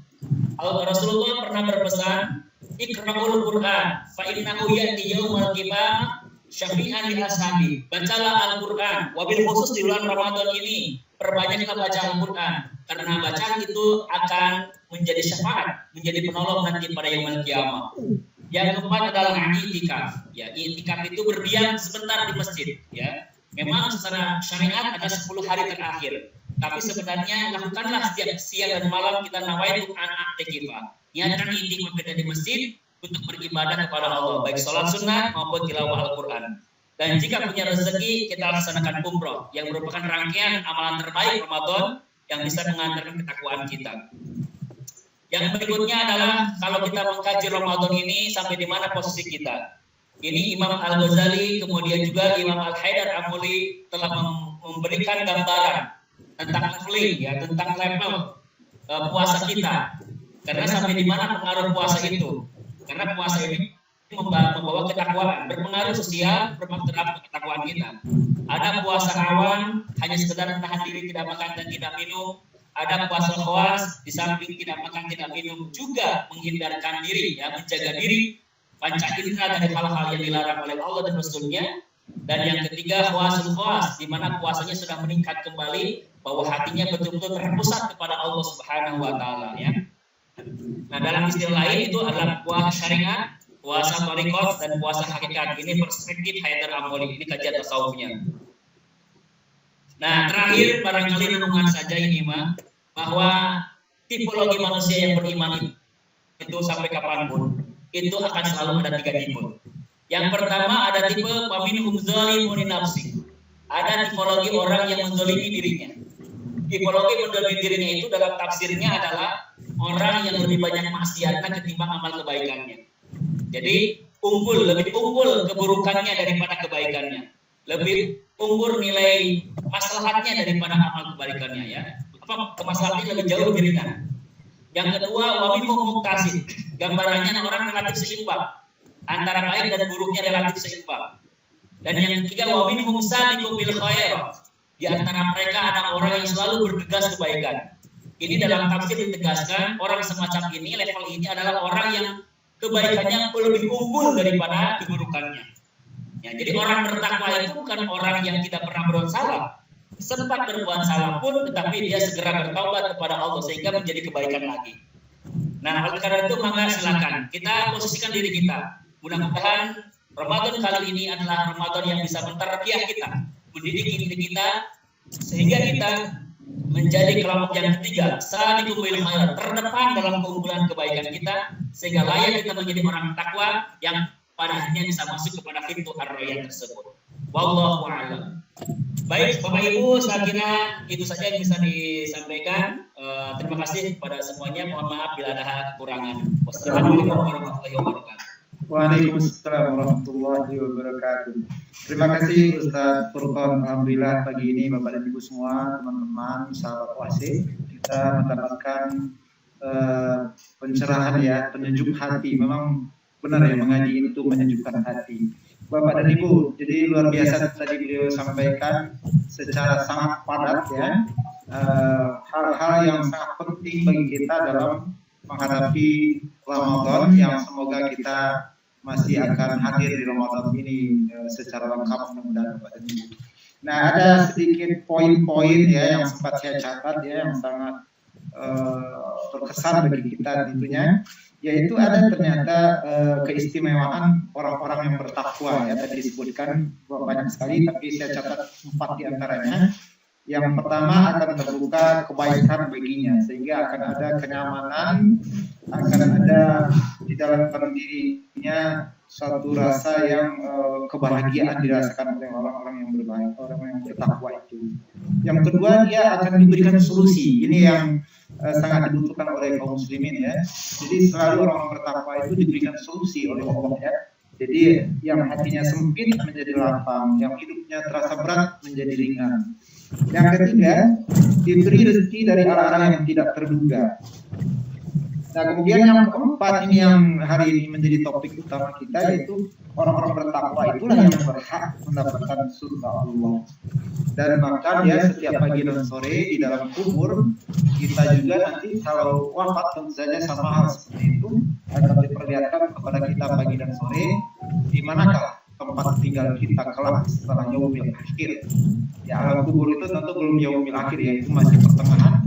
Rasulullah pernah berpesan, Iqra'ul Quran fa innahu ya'ti yaumal qiyamah syafi'an li ashabi. Bacalah Al-Qur'an, wabil khusus di bulan Ramadan ini perbanyaklah baca Al-Qur'an karena bacaan itu akan menjadi syafaat, menjadi penolong nanti pada yaumul qiyamah. Yang keempat adalah i'tikaf. Ya, i'tikaf itu berdiam sebentar di masjid, ya. Memang secara syariat ada 10 hari terakhir. Tapi sebenarnya lakukanlah setiap siang dan malam kita nawaitu i'tikaf. Niatkan i'tikaf kita di masjid untuk beribadah kepada Allah, baik sholat sunnah maupun tilawah Al-Quran. Dan jika punya rezeki, kita laksanakan umroh yang merupakan rangkaian amalan terbaik Ramadan yang bisa mengantarkan ketakwaan kita. Yang berikutnya adalah kalau kita mengkaji Ramadan ini sampai di mana posisi kita. Ini Imam Al-Ghazali kemudian juga Imam Al-Haidar Amuli telah memberikan gambaran tentang leveling, ya, tentang level puasa kita. Karena sampai di mana pengaruh puasa itu? Karena puasa ini membawa ketakwaan, berpengaruh sosial, berpengaruh terhadap ketakwaan kita. Ada puasa awan, hanya sekedar menahan diri tidak makan dan tidak minum. Ada puasa khawas, di samping tidak makan tidak minum juga menghindarkan diri, ya, menjaga diri panca indera dari hal-hal yang dilarang oleh Allah dan Rasulnya. Dan yang ketiga puasa khawas, di mana puasanya sudah meningkat kembali, bahwa hatinya betul-betul terpusat kepada Allah Subhanahu wa Ta'ala, ya. Nah, dalam istilah lain itu adalah puasa syariat, puasa thariqat, dan puasa hakikat. Ini perspektif Haidar Amuli, ini kajian tasawufnya. Nah, terakhir barangkali renungan saja ini, Mak, bahwa tipologi manusia yang beriman itu sampai kapanpun itu akan selalu ada 3 tipe. Yang pertama ada tipe faminhum zalimun li nafsi. Ada tipologi orang yang menzalimi dirinya. Tipologi menzalimi dirinya itu dalam tafsirnya adalah orang yang lebih banyak maksiatnya ketimbang amal kebaikannya. Jadi lebih unggul keburukannya daripada kebaikannya. Lebih unggul nilai maslahatnya daripada amal kebaikannya, ya. Kemaslahatnya lebih jauh lebih ringan. Yang kedua, wa minhum muqtasid. Gambarannya orang relatif seimbang. Antara baik dan buruknya relatif seimbang. Dan yang ketiga, wa minhum sabiqun bil khairat. Di antara mereka ada orang yang selalu bergegas kebaikan. Ini dalam tafsir ditegaskan, orang semacam ini, level ini adalah orang yang kebaikannya lebih unggul daripada keburukannya. Ya, jadi orang bertakwa itu bukan orang yang tidak pernah berbuat salah. Sempat berbuat salah pun, tetapi dia segera bertaubat kepada Allah sehingga menjadi kebaikan lagi. Nah, oleh karena itu maka silakan kita posisikan diri kita. Mudah-mudahan Ramadan kali ini adalah Ramadan yang bisa mentarbiyah kita, mendidik diri kita sehingga kita menjadi kelompok yang ketiga, sabiqun bil khairat, terdepan dalam keunggulan kebaikan kita sehingga layak kita menjadi orang takwa yang pada akhirnya bisa masuk kepada pintu ar-rayyan tersebut. Wallahu a'lam. Baik, Bapak Ibu, saya kira itu saja yang bisa disampaikan. Terima kasih kepada semuanya. Mohon maaf bila ada kekurangan. Wassalamualaikum warahmatullahi wabarakatuh. Waalaikumsalam warahmatullahi wabarakatuh. Terima kasih Ustaz Furqan. Alhamdulillah pagi ini Bapak dan Ibu semua, teman-teman, sahabat OASE, kita mendapatkan pencerahan, ya, penyejuk hati. Memang benar ya, mengaji itu menyejukkan hati. Bapak dan Ibu, jadi luar biasa tadi beliau sampaikan secara sangat padat, ya, hal-hal yang sangat penting bagi kita dalam menghadapi Ramadan yang semoga kita masih akan hadir di Ramadan ini secara lengkap, mudah-mudahan Bapak dan Ibu. Nah, ada sedikit poin-poin, ya, yang sempat saya catat, ya, yang sangat berkesan bagi kita tentunya, yaitu ada ternyata keistimewaan orang-orang yang bertakwa, ya, tadi disebutkan banyak sekali, tapi saya catat 4 di antaranya. Yang pertama akan terbuka kebaikan baginya, sehingga akan ada kenyamanan, akan ada di dalam dirinya suatu rasa yang kebahagiaan dirasakan oleh orang-orang yang berbaik, orang yang bertakwa itu. Yang kedua, dia akan diberikan solusi. Ini yang sangat dibutuhkan oleh kaum muslimin, ya. Jadi selalu orang bertakwa itu diberikan solusi oleh Allah, ya. Jadi yang hatinya sempit menjadi lapang, yang hidupnya terasa berat menjadi ringan. Yang ketiga, diberi rezeki dari arah-arah yang tidak terduga. Nah, kemudian yang keempat ini yang hari ini menjadi topik utama kita, yaitu orang-orang bertakwa itulah yang berhak mendapatkan surga Allah. Dan maka dia setiap pagi dan sore di dalam kubur, kita juga nanti kalau wafat tentu saja sama hal seperti itu akan diperlihatkan kepada kita pagi dan sore di manakah tempat tinggal kita kelak setelah yaumil akhir. Ya, alam kubur itu tentu belum yaumil akhir ya, itu masih pertengahan.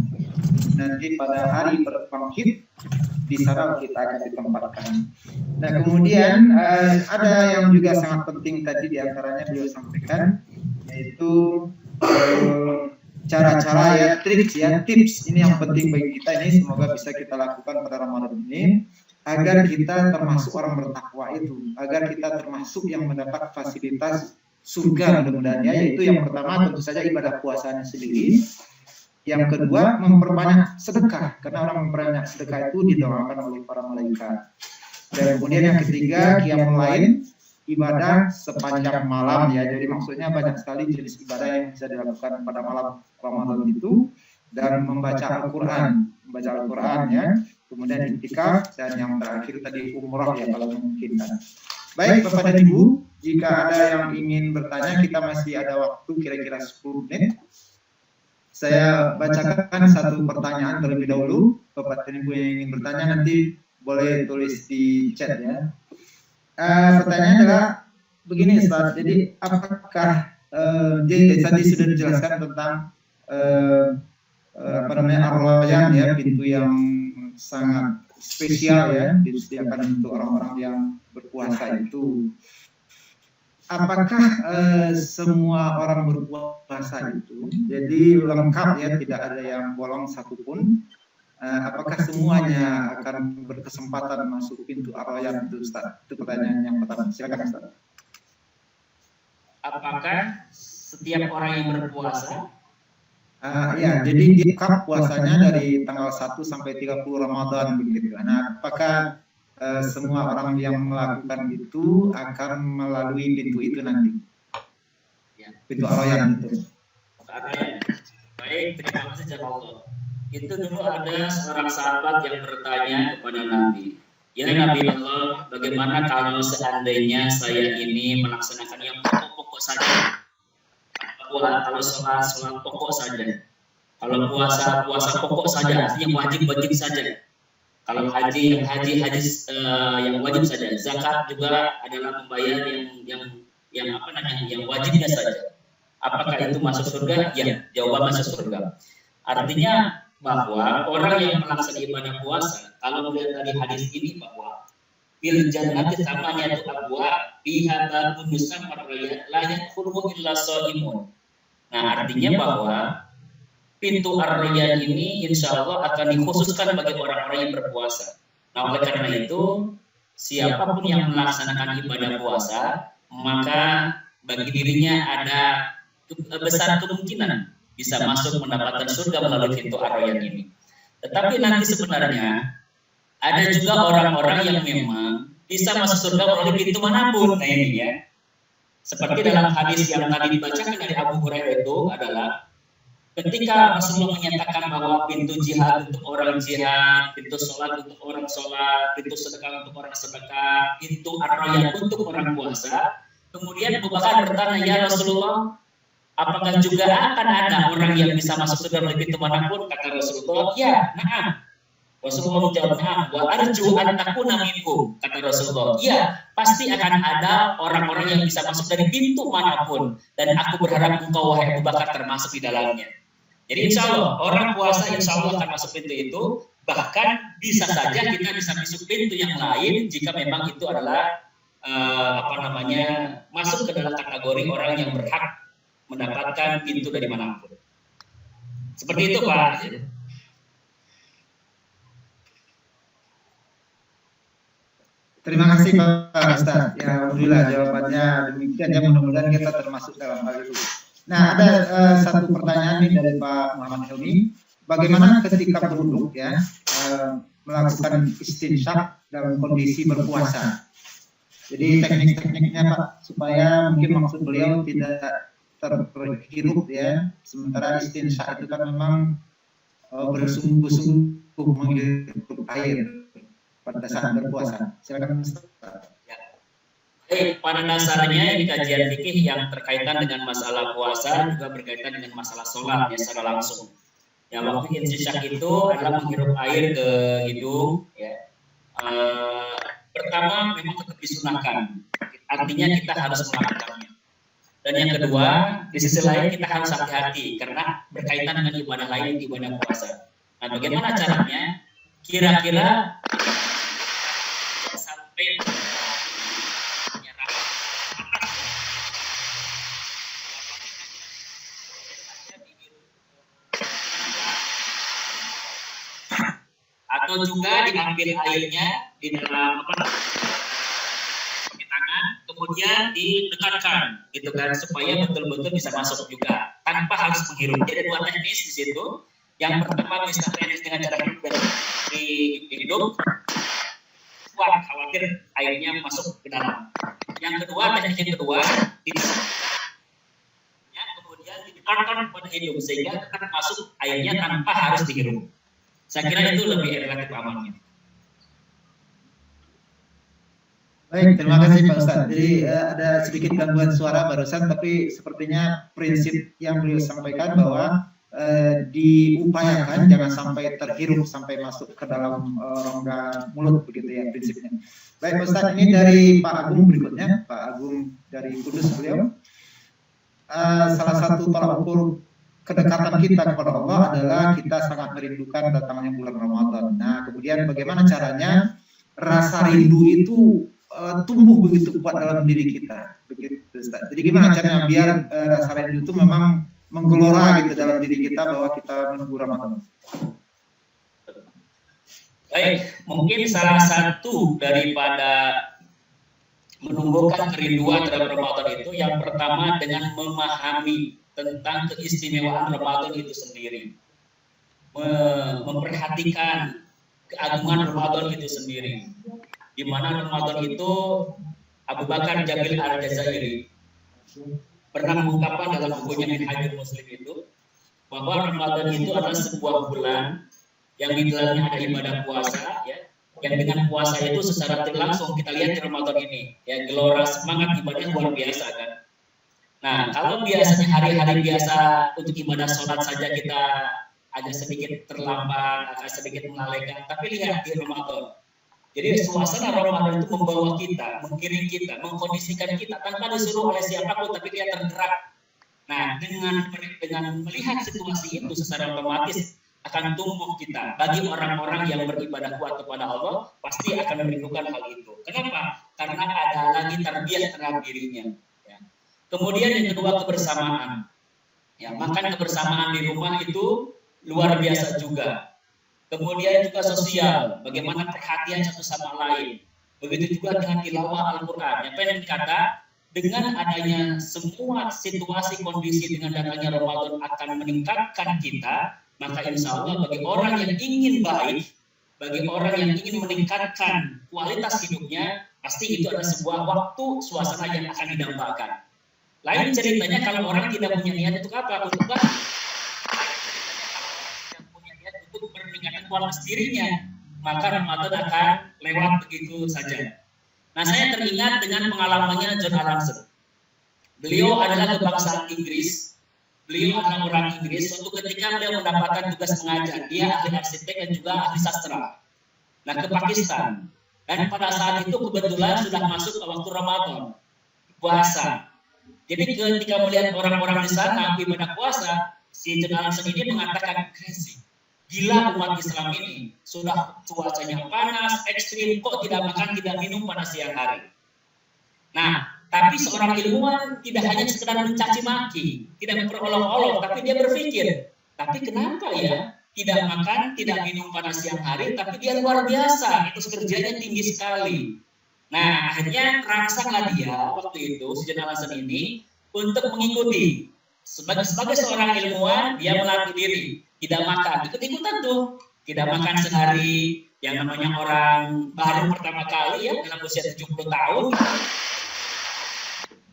Nanti pada hari berbangkit di sana kita akan ditempatkan. Nah, kemudian ada yang juga sangat penting tadi diantaranya beliau sampaikan, yaitu cara-cara ya, trik ya, tips ini yang penting bagi kita ini, semoga bisa kita lakukan pada Ramadan ini agar kita termasuk orang bertakwa itu, agar kita termasuk yang mendapat fasilitas surga mudah-mudahan ya. Yaitu yang pertama tentu saja ibadah puasanya sendiri. Yang kedua, memperbanyak sedekah, karena orang memperbanyak sedekah itu didoakan oleh para malaikat. Dan kemudian yang ketiga, qiyamul lail, ibadah sepanjang malam ya. Jadi maksudnya banyak sekali jenis ibadah yang bisa dilakukan pada malam Ramadan itu, dan membaca Al-Quran ya. Kemudian iktikaf, dan yang terakhir tadi umrah ya kalau memungkinkan. Baik Bapak dan Ibu, jika ada yang ingin bertanya, kita masih ada waktu kira-kira 10 menit. Saya bacakan satu pertanyaan terlebih dahulu. Bapak dan Ibu yang ingin bertanya nanti boleh tulis di chat ya. Pertanyaannya adalah begini Ustaz. Jadi apakah tadi sudah dijelaskan tentang ar-rayyan ya, pintu yang sangat spesial ya, disediakan untuk orang-orang yang berpuasa itu. Apakah semua orang berpuasa itu jadi lengkap ya, tidak ada yang bolong satupun? Apakah semuanya akan berkesempatan masuk pintu ar-rayyan itu, Ustaz? Itu pertanyaan yang pertama. Silakan Ustaz. Apakah setiap orang yang berpuasa? Ya, jadi lengkap puasanya dari tanggal 1 sampai 30 Ramadan begitu. Nah, apakah semua orang yang melakukan itu akan melalui pintu itu nanti? Ya, pintu ar-rayyan itu. Baik, terima kasih jazakallah. Itu dulu ada seorang sahabat yang bertanya kepada Nabi, ya Nabi Allah, bagaimana kalau seandainya saya ini melaksanakan yang pokok-pokok saja? Kalau sholat pokok saja, kalau puasa pokok saja, artinya wajib saja. Kalau haji yang wajib saja. Zakat juga adalah membayar yang wajibnya saja. Apakah itu masuk surga? Ya, jawaban masuk surga. Artinya bahwa orang yang melaksanakan ibadah puasa, kalau melihat dari hadis ini bahwa bil jannati samanya itu abwa biha babun yusamma ar-rayyan la yadkhulu illa shaimun. Nah, artinya bahwa pintu ar-rayyan ini insya Allah akan dikhususkan bagi orang-orang yang berpuasa. Nah, oleh karena itu, siapapun yang melaksanakan ibadah puasa, maka bagi dirinya ada besar kemungkinan bisa masuk mendapatkan surga melalui pintu ar-rayyan ini. Tetapi nanti sebenarnya ada juga orang-orang yang memang bisa masuk surga melalui pintu manapun. Nah ini ya, seperti dalam hadis yang tadi dibacakan dari Abu Hurairah itu adalah ketika Rasulullah menyatakan bahwa pintu jihad untuk orang jihad, pintu sholat untuk orang sholat, pintu sedekah untuk orang sedekah, pintu ar-rayyan untuk orang puasa. Kemudian Abu Bakar bertanya, ya Rasulullah, apakah juga akan ada orang yang bisa masuk surga melalui pintu manapun? Kata Rasulullah, ya, na'am. Rasulullah menjawab, na'am, wa arju an takuna minhum. Kata Rasulullah, ya, pasti akan ada orang-orang yang bisa masuk dari pintu manapun. Dan aku berharap engkau, wahai Abu Bakar, termasuk di dalamnya. Jadi insya Allah, orang puasa insya Allah akan masuk pintu itu. Bahkan bisa saja kita bisa masuk pintu yang lain jika memang itu adalah masuk ke dalam kategori orang yang berhak mendapatkan pintu dari manapun. Seperti itu Pak. Terima kasih Pak Ustaz. Ya, alhamdulillah jawabannya demikian ya, mudah-mudahan kita termasuk dalam hal itu. Nah, ada satu pertanyaan nih dari Pak Muhammad Helmi. Bagaimana ketika berwudu ya melakukan istinsyak dalam kondisi berpuasa? Jadi teknik-tekniknya Pak, supaya mungkin maksud beliau tidak terhirup ya. Sementara istinsyak itu kan memang bersungguh-sungguh menghirup air pada saat berpuasa? Silakan Ustaz. Ya. Baik, pada dasarnya ini kajian fikih yang terkaitan dengan masalah puasa juga berkaitan dengan masalah sholat ya secara langsung. Ya, waktu insyak itu adalah menghirup air ke hidung. Ya. Pertama memang tetap disunahkan, artinya kita harus melakukannya. Dan yang kedua, di sisi lain kita harus hati-hati karena berkaitan dengan ibadah lain, ibadah puasa. Nah, bagaimana caranya? Kira-kira sampai atau juga diambil airnya di dalam tangan, kemudian didekatkan, gitu kan, supaya betul-betul bisa masuk juga tanpa harus menghirup. Jadi ada dua teknis di situ. Yang pertama bisa teknis dengan cara di hidup, kuat khawatir airnya masuk ke dalam. Yang kedua, teknik yang kedua, kemudian didekatkan pada hidung sehingga tetap masuk airnya tanpa harus dihirup. Saya kira itu lebih relatif amannya. Baik, terima kasih Pak Ustadz. Jadi ada sedikit gangguan suara barusan, tapi sepertinya prinsip yang beliau sampaikan bahwa diupayakan jangan sampai terhirup sampai masuk ke dalam rongga mulut, begitu ya prinsipnya. Baik Pak Ustadz, ini dari Pak Agung berikutnya, Pak Agung dari Kudus beliau. Salah satu tolak ukur kedekatan kita kepada Allah adalah kita sangat merindukan datangnya bulan Ramadan. Nah, kemudian bagaimana caranya rasa rindu itu tumbuh begitu kuat dalam diri kita, begitu Ustaz. Jadi gimana caranya biar rasa rindu itu memang menggelora gitu dalam diri kita bahwa kita menunggu Ramadan? Baik, mungkin salah satu daripada menumbuhkan kerinduan terhadap Ramadan itu yang pertama dengan memahami tentang keistimewaan Ramadan itu sendiri, memperhatikan keagungan Ramadan itu sendiri, di mana Ramadan itu Abu Bakar Jabil Al-Jazairi pernah mengungkapkan dalam bukunya Minhajul Muslim itu bahwa Ramadan itu adalah sebuah bulan yang di dalamnya ada ibadah puasa, ya, yang dengan puasa itu secara tidak langsung kita lihat di Ramadan ini, ya, gelora semangat ibadah luar biasa kan. Nah, kalau biasanya hari-hari biasa untuk ibadah sholat saja kita agak sedikit terlambat, agak sedikit melalaikan, tapi lihat di Ramadan. Jadi suasana Ramadan itu membawa kita, menggiring kita, mengkondisikan kita tanpa disuruh oleh siapapun, tapi dia tergerak. Nah, dengan melihat situasi itu secara otomatis akan tumbuh kita. Bagi orang-orang yang beribadah kuat kepada Allah, pasti akan merindukan hal itu. Kenapa? Karena ada lagi tarbiyah terhadap dirinya. Ya. Kemudian yang kedua, kebersamaan. Ya, makan kebersamaan di rumah itu luar biasa juga. Kemudian juga sosial, bagaimana perhatian satu sama lain. Begitu juga dengan tilawah Al-Quran. Yang pengen kata, dengan adanya semua situasi kondisi dengan datangnya Ramadan akan meningkatkan kita, maka insya Allah bagi orang yang ingin baik, bagi orang yang ingin meningkatkan kualitas hidupnya, pasti itu adalah sebuah waktu suasana yang akan didambakan. Lain ceritanya kalau orang tidak punya niat untuk apa? Untuk apa? Untuk meningkatkan kualitas dirinya, maka Ramadan akan lewat begitu saja. Nah, saya teringat dengan pengalamannya John Alanson. Beliau adalah kebangsaan Inggris. Beliau adalah orang Inggris. Suatu ketika beliau mendapatkan tugas mengajar. Dia ahli arsitek dan juga ahli sastra. Nah, ke Pakistan. Dan pada saat itu kebetulan sudah masuk ke waktu Ramadan, puasa. Jadi ketika melihat orang-orang di sana ibadah puasa, si John Alanson ini mengatakan, gila umat Islam ini, sudah cuacanya panas, ekstrim, kok tidak makan, tidak minum pada siang hari. Nah, tapi seorang ilmuwan tidak hanya sekedar mencaci maki, tidak memperolok-olok, tapi dia berpikir, tapi kenapa ya tidak makan, tidak minum pada siang hari, tapi dia luar biasa, itu kerjanya tinggi sekali. Nah, akhirnya rangsanglah dia waktu itu, si John Alanson ini, untuk mengikuti. Sebagai seorang ilmuwan, dia melatih diri, tidak makan, ikut-ikutan tuh, tidak makan sehari, yang namanya orang baru pertama kali ya, dalam usia 70 tahun,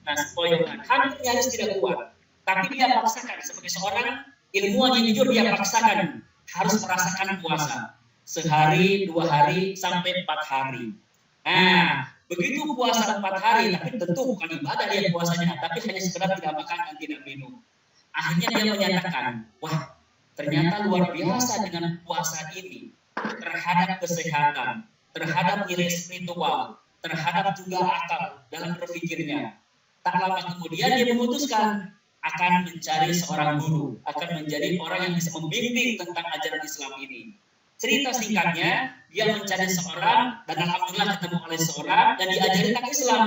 nah sepoyongan, hampir nyaris tidak kuat, tapi dia paksakan, sebagai seorang ilmuwan yang jujur, dia paksakan, harus merasakan puasa. sehari, 2 hari, sampai 4 hari. Nah, begitu puasa 4 hari, tapi tentu bukan ibadah dia puasanya, tapi hanya sekedar tidak makan dan tidak minum. Akhirnya dia menyatakan, wah ternyata luar biasa dengan puasa ini terhadap kesehatan, terhadap nilai spiritual, terhadap juga akal dalam berpikirnya. Tak lama kemudian dia memutuskan akan mencari seorang guru, akan menjadi orang yang bisa membimbing tentang ajaran Islam ini. Cerita singkatnya, dia mencari seorang dan alhamdulillah ketemu oleh seorang dan diajari tentang Islam.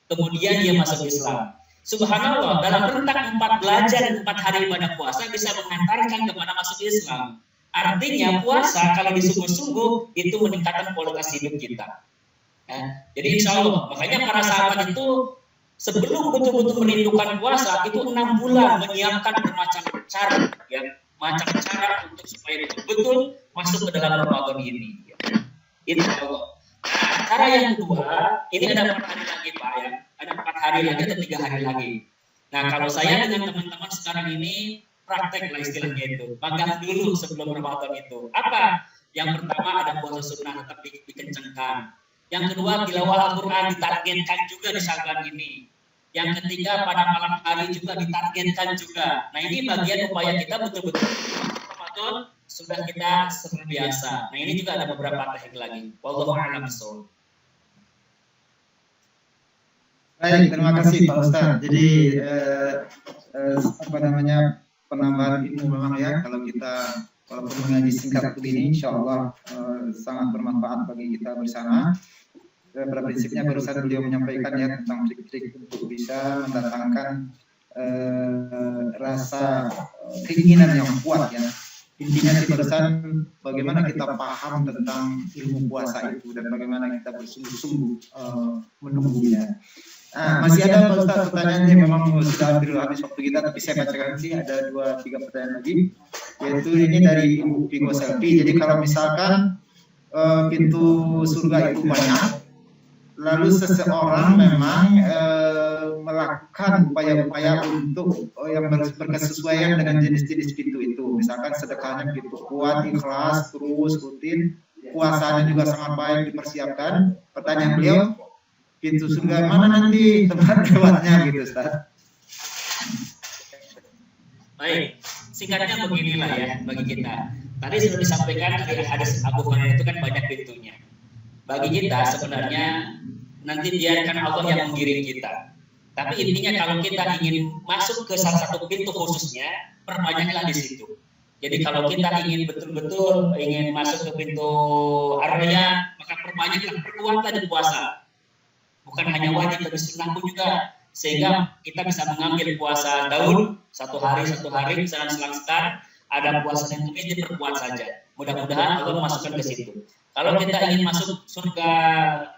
Kemudian dia masuk Islam. Subhanallah, dalam rentang 4 belajar dan 4 hari ibadah puasa bisa mengantarkan kepada masuk Islam. Artinya puasa kalau disungguh-sungguh itu meningkatkan kualitas hidup kita. Jadi insya Allah, makanya para sahabat itu sebelum betul-betul merindukan puasa itu 6 bulan menyiapkan bermacam cara, ya, macam cara untuk supaya betul-betul masuk ke dalam Ramadan ini. Insya Allah. Nah, cara yang kedua, ini ada 4 hari lagi Pak ya, ada 4 hari lagi atau 3 hari lagi. Nah kalau saya dengan teman-teman sekarang ini praktek lah istilahnya itu, magang dulu sebelum Ramadan itu. Apa? Yang pertama ada puasa sunnah tetap dikencangkan. Yang kedua tilawah Al-Quran ditargetkan juga di Sya'ban ini. Yang ketiga pada malam hari juga ditargetkan juga. Nah ini bagian upaya kita betul-betul Ramadan sudah kita seperti biasa. Nah ini juga ada beberapa teknik lagi. Wallahu a'lam bishawab. Baik, terima kasih Pak Ustadz. Jadi penambahan ilmu memang ya kalau kita walaupun mengaji singkat begini, insya Allah sangat bermanfaat bagi kita bersama. Pada prinsipnya barusan beliau menyampaikan ya tentang trik-trik untuk bisa mendatangkan rasa keinginan yang kuat ya. Intinya sih barusan bagaimana kita paham tentang ilmu puasa itu dan bagaimana kita bersungguh-sungguh menunggunya. Nah, masih ada Pak Ustadz pertanyaannya, memang sudah hampir habis waktu kita, tapi saya bacakan sih ada 2-3 pertanyaan lagi, yaitu ini dari Ibu Vigo Selvi. Jadi kalau misalkan pintu surga itu banyak, lalu seseorang memang melakukan upaya-upaya untuk yang berkesesuaian dengan jenis-jenis pintu itu, misalkan sedekahnya pintu kuat, ikhlas, terus rutin, puasanya juga sangat baik dipersiapkan. Pertanyaan beliau, pintu surga mana nanti tempat lewatnya gitu Ustaz? Baik, singkatnya beginilah ya bagi kita. Tadi sudah disampaikan dari hadis Abu Hurairah itu kan banyak pintunya. Bagi kita sebenarnya nanti biarkan Allah yang menggiring kita. Tapi intinya kalau kita ingin masuk ke salah satu pintu khususnya, perbanyaklah di situ. Jadi kalau kita ingin betul-betul ingin masuk ke pintu Ar-Rayyan, maka perbanyaklah, perkuatlah di puasa. Bukan hanya wajib, tapi sunnah pun juga. Sehingga kita bisa mengambil puasa Daud, 1 hari, misalnya selang sekar, ada puasa yang kemis diperkuat saja. Mudah-mudahan Allah masukkan ke situ. Kalau kita ingin masuk surga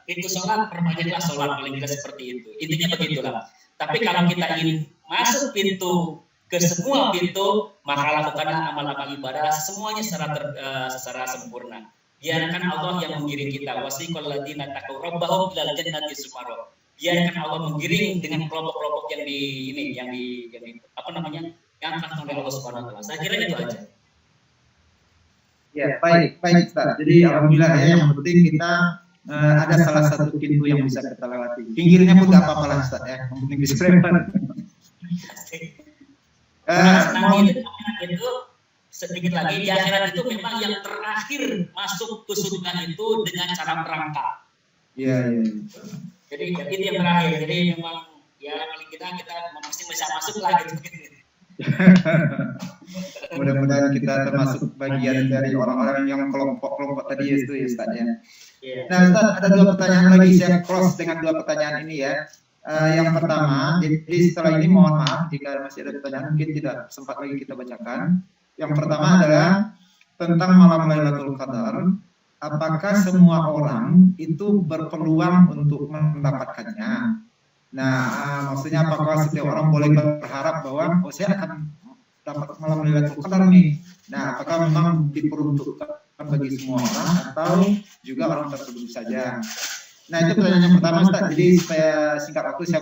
pintu sholat, perbanyaklah sholat, paling tidak seperti itu. Intinya begitulah. Tapi kalau kita ingin masuk pintu ke semua pintu, maka lakukanlah amal-amal ibadah semuanya secara sempurna. Biarkan Allah yang mengiring kita. Wasiqal ladzina taqaw rabbahum ilal jannati zumara. Biarkan Allah mengiring dengan kelompok-kelompok yang diangkat oleh Allah Subhanahu wa taala. Saya kira itu aja. Ya, baik Ustaz. Jadi alhamdulillah ya, yang penting kita ada salah satu pintu yang bisa kita lewati. Pinggirnya pun enggak apa-apa lah Ustaz ya. Yang penting bisa lewat. Itu sedikit lagi di akhirat itu memang yang terakhir masuk ke surga itu dengan cara merangkak. Iya. Jadi itu yang terakhir. Jadi memang ya paling kita mesti bisa masuk lah gitu. Mudah-mudahan kita termasuk bagian dari orang-orang yang kelompok-kelompok tadi itu ya Ustaz ya. Nah Ustaz, ada 2 pertanyaan lagi, saya close dengan 2 pertanyaan ini ya. Yang pertama, jadi setelah ini mohon maaf jika masih ada pertanyaan mungkin tidak sempat lagi kita bacakan. Yang pertama adalah tentang malam Lailatul Qadar. Apakah semua orang itu berpeluang untuk mendapatkannya? Nah, maksudnya apakah setiap orang boleh berharap bahwa saya akan dapat malam Lailatul Qadar nih? Nah, apakah memang diperuntukkan bagi semua orang atau juga orang tertentu saja? Nah, itu pertanyaan yang pertama Ustaz. Jadi supaya singkat waktu saya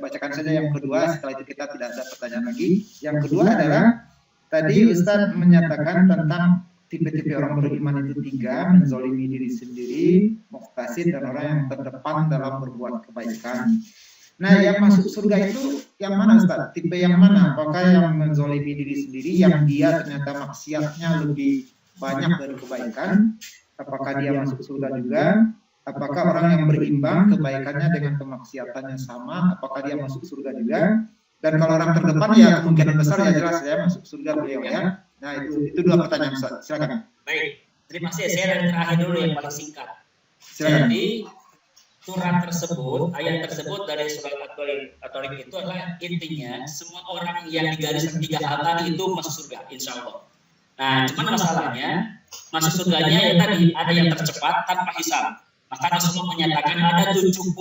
bacakan saja yang kedua, setelah itu kita tidak ada pertanyaan lagi. Yang kedua adalah tadi Ustaz menyatakan tentang tipe-tipe orang beriman itu tiga, menzolimi diri sendiri, muktasid, dan orang yang terdepan dalam berbuat kebaikan. Nah, yang masuk surga itu yang mana, Ustaz? Tipe yang mana? Apakah yang menzolimi diri sendiri, yang dia ternyata maksiatnya lebih banyak dari kebaikan? Apakah dia masuk surga juga? Apakah orang yang berimbang kebaikannya dengan kemaksiatannya sama? Apakah dia masuk surga juga? Dan kalau orang terdepan ya kemungkinan besar ya jelas ya masuk surga beliau ya. Nah itu dua pertanyaan, Ustaz. Silakan. Baik, terima kasih. Saya dari terakhir dulu yang paling singkat. Silakan. Jadi surat tersebut, ayat tersebut dari surat At-Tariq itu adalah intinya semua orang yang digariskan tiga hal tadi itu masuk surga, insya Allah. Nah, cuman masalahnya masuk surganya ya tadi ada yang tercepat tanpa hisab. Maka Rasulullah menyatakan ada 70.000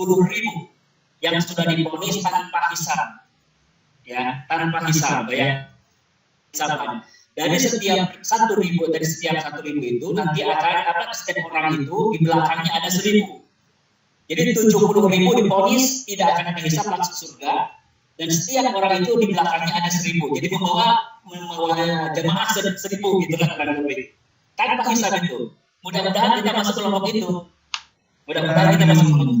yang sudah divonis tanpa hisab, ya tanpa hisab, ya hisaban. Dari setiap 1.000 itu nanti akan setiap orang itu di belakangnya ada 1.000. Jadi 70.000 divonis tidak akan ada hisab langsung surga, dan setiap orang itu di belakangnya ada 1.000. Jadi membawa jemaah 1.000 gitu lah kurang lebih. Tanpa hisab itu. Mudah-mudahan kita masuk kelompok itu. Mudah-mudahan kita masuk kelompok.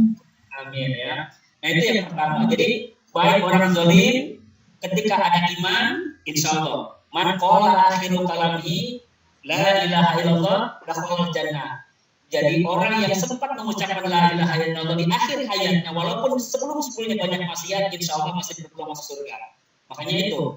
Amin ya. Nah itu yang pertama. Jadi baik orang zalim ketika ada iman, insya Allah. Man qala akhiru kalami la ilaha illallah dakhala jannah. Jadi orang yang sempat mengucapkan la ilaha illallah di akhir hayatnya, walaupun sebelum-sebelumnya banyak maksiat, insya Allah masih berpeluang masuk surga. Makanya itu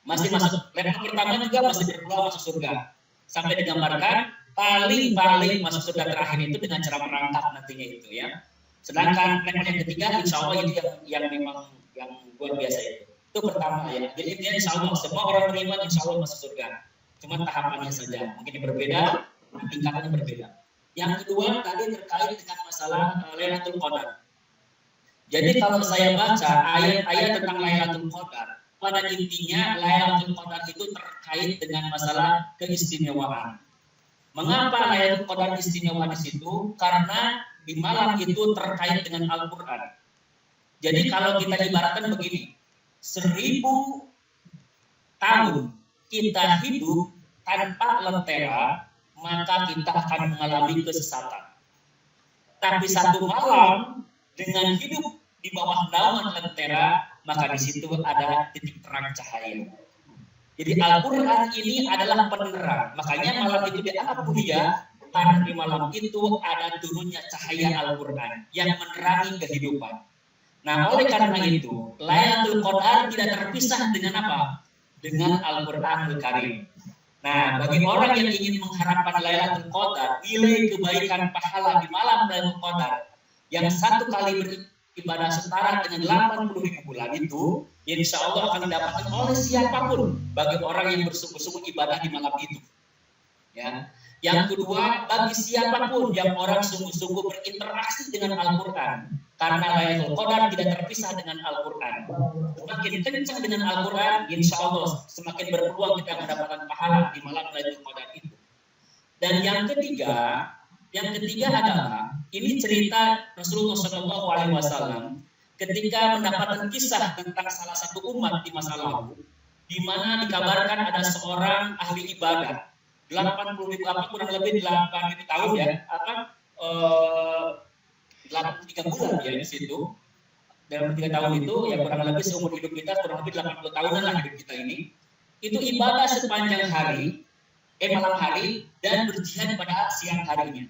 masih masuk level pertama juga masih berpeluang masuk surga. Sampai digambarkan paling masuk surga terakhir itu dengan cara merangkap nantinya itu ya. Sedangkan level yang ketiga, insya Allah itu yang memang yang luar biasa itu. Itu pertama ya. Jadi intinya insya Allah semua orang beriman insya Allah masuk surga. Cuma tahapannya saja mungkin berbeda, tingkatannya berbeda. Yang kedua tadi terkait dengan masalah Lailatul Qadar. Jadi kalau saya baca ayat-ayat tentang Lailatul Qadar, pada intinya Lailatul Qadar itu terkait dengan masalah keistimewaan. Mengapa Lailatul Qadar istimewa di situ? Karena di malam itu terkait dengan Al-Qur'an. Jadi kalau kita ibaratkan begini, 1000 tahun kita hidup tanpa lentera, maka kita akan mengalami kesesatan. Tapi satu malam dengan hidup di bawah naungan lentera, maka di situ ada titik terang cahaya. Jadi Al-Quran ini adalah penerang. Makanya malam itu dianggap mulia karena di malam itu ada turunnya cahaya Al-Quran yang menerangi kehidupan. Nah, oleh karena itu, Lailatul Qadar tidak terpisah dengan apa? Dengan Al-Quranul Karim. Nah, bagi orang yang ingin mengharapkan Lailatul Qadar, nilai kebaikan pahala di malam Lailatul Qadar yang satu kali beribadah setara dengan 80.000 bulan itu, insya Allah akan didapatkan oleh siapapun bagi orang yang bersungguh-sungguh ibadah di malam itu. Ya. Yang kedua, bagi siapapun yang orang sungguh-sungguh berinteraksi dengan Al-Quran. Karena Lailatul Qadar tidak terpisah dengan Al-Quran. Semakin kencang dengan Al-Quran, insya Allah semakin berpeluang kita mendapatkan pahala di malam Lailatul Qadar itu. Dan yang ketiga adalah ini cerita Rasulullah SAW ketika mendapatkan kisah tentang salah satu umat di masa lalu, di mana dikabarkan ada seorang ahli ibadah. 80.000 kurang lebih 8.000 tahun ya, 83 bulan ya di situ. Dalam 3 tahun itu ya kurang lebih seumur hidup kita kurang lebih 80 tahunan lah hidup kita ini. Itu ibadah sepanjang hari, malam hari dan berjihad pada siang harinya.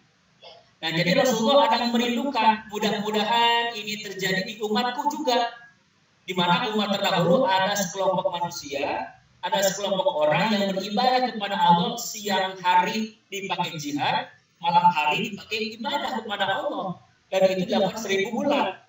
Nah, jadi Rasulullah akan merindukan mudah-mudahan ini terjadi di umatku juga. Di mana umat terdahulu ada sekelompok manusia, ada sekelompok orang yang beribadah kepada Allah siang hari dipakai jihad, malam hari dipakai ibadah kepada Allah. Dan itu dilakukan 1000 bulan.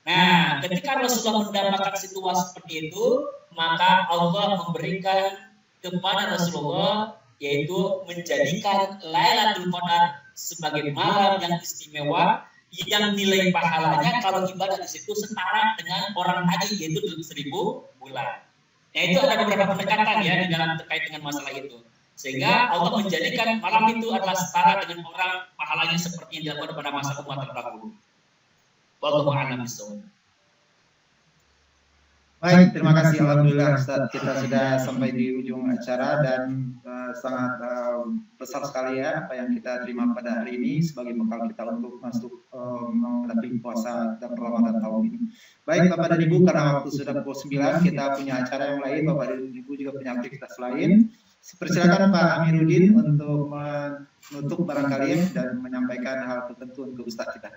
Nah, ketika Rasulullah mendapatkan situasi seperti itu, maka Allah memberikan kepada Rasulullah yaitu menjadikan Lailatul Qadar sebagai malam yang istimewa yang nilai pahalanya kalau ibadah di situ setara dengan orang tadi yaitu 1000 bulan. Nah, itu ada beberapa pendekatan ya di dalam terkait dengan masalah itu. Sehingga Allah menjadikan malam itu adalah setara dengan orang pahalanya seperti yang dilakukan pada masa umat terdahulu. Wallahu a'lam bishawab. Baik, terima kasih. Alhamdulillah Ustaz, kita sudah sampai di ujung acara dan sangat besar sekali ya apa yang kita terima pada hari ini sebagai bekal kita untuk masuk menghadapi puasa dan Ramadan tahun ini. Baik Bapak dan Ibu, karena waktu sudah pukul 9, kita punya acara yang lain, Bapak dan Ibu juga punya aktivitas lain. Persilakan Pak Amiruddin untuk menutup barangkali dan menyampaikan hal tertentu untuk Ustaz kita.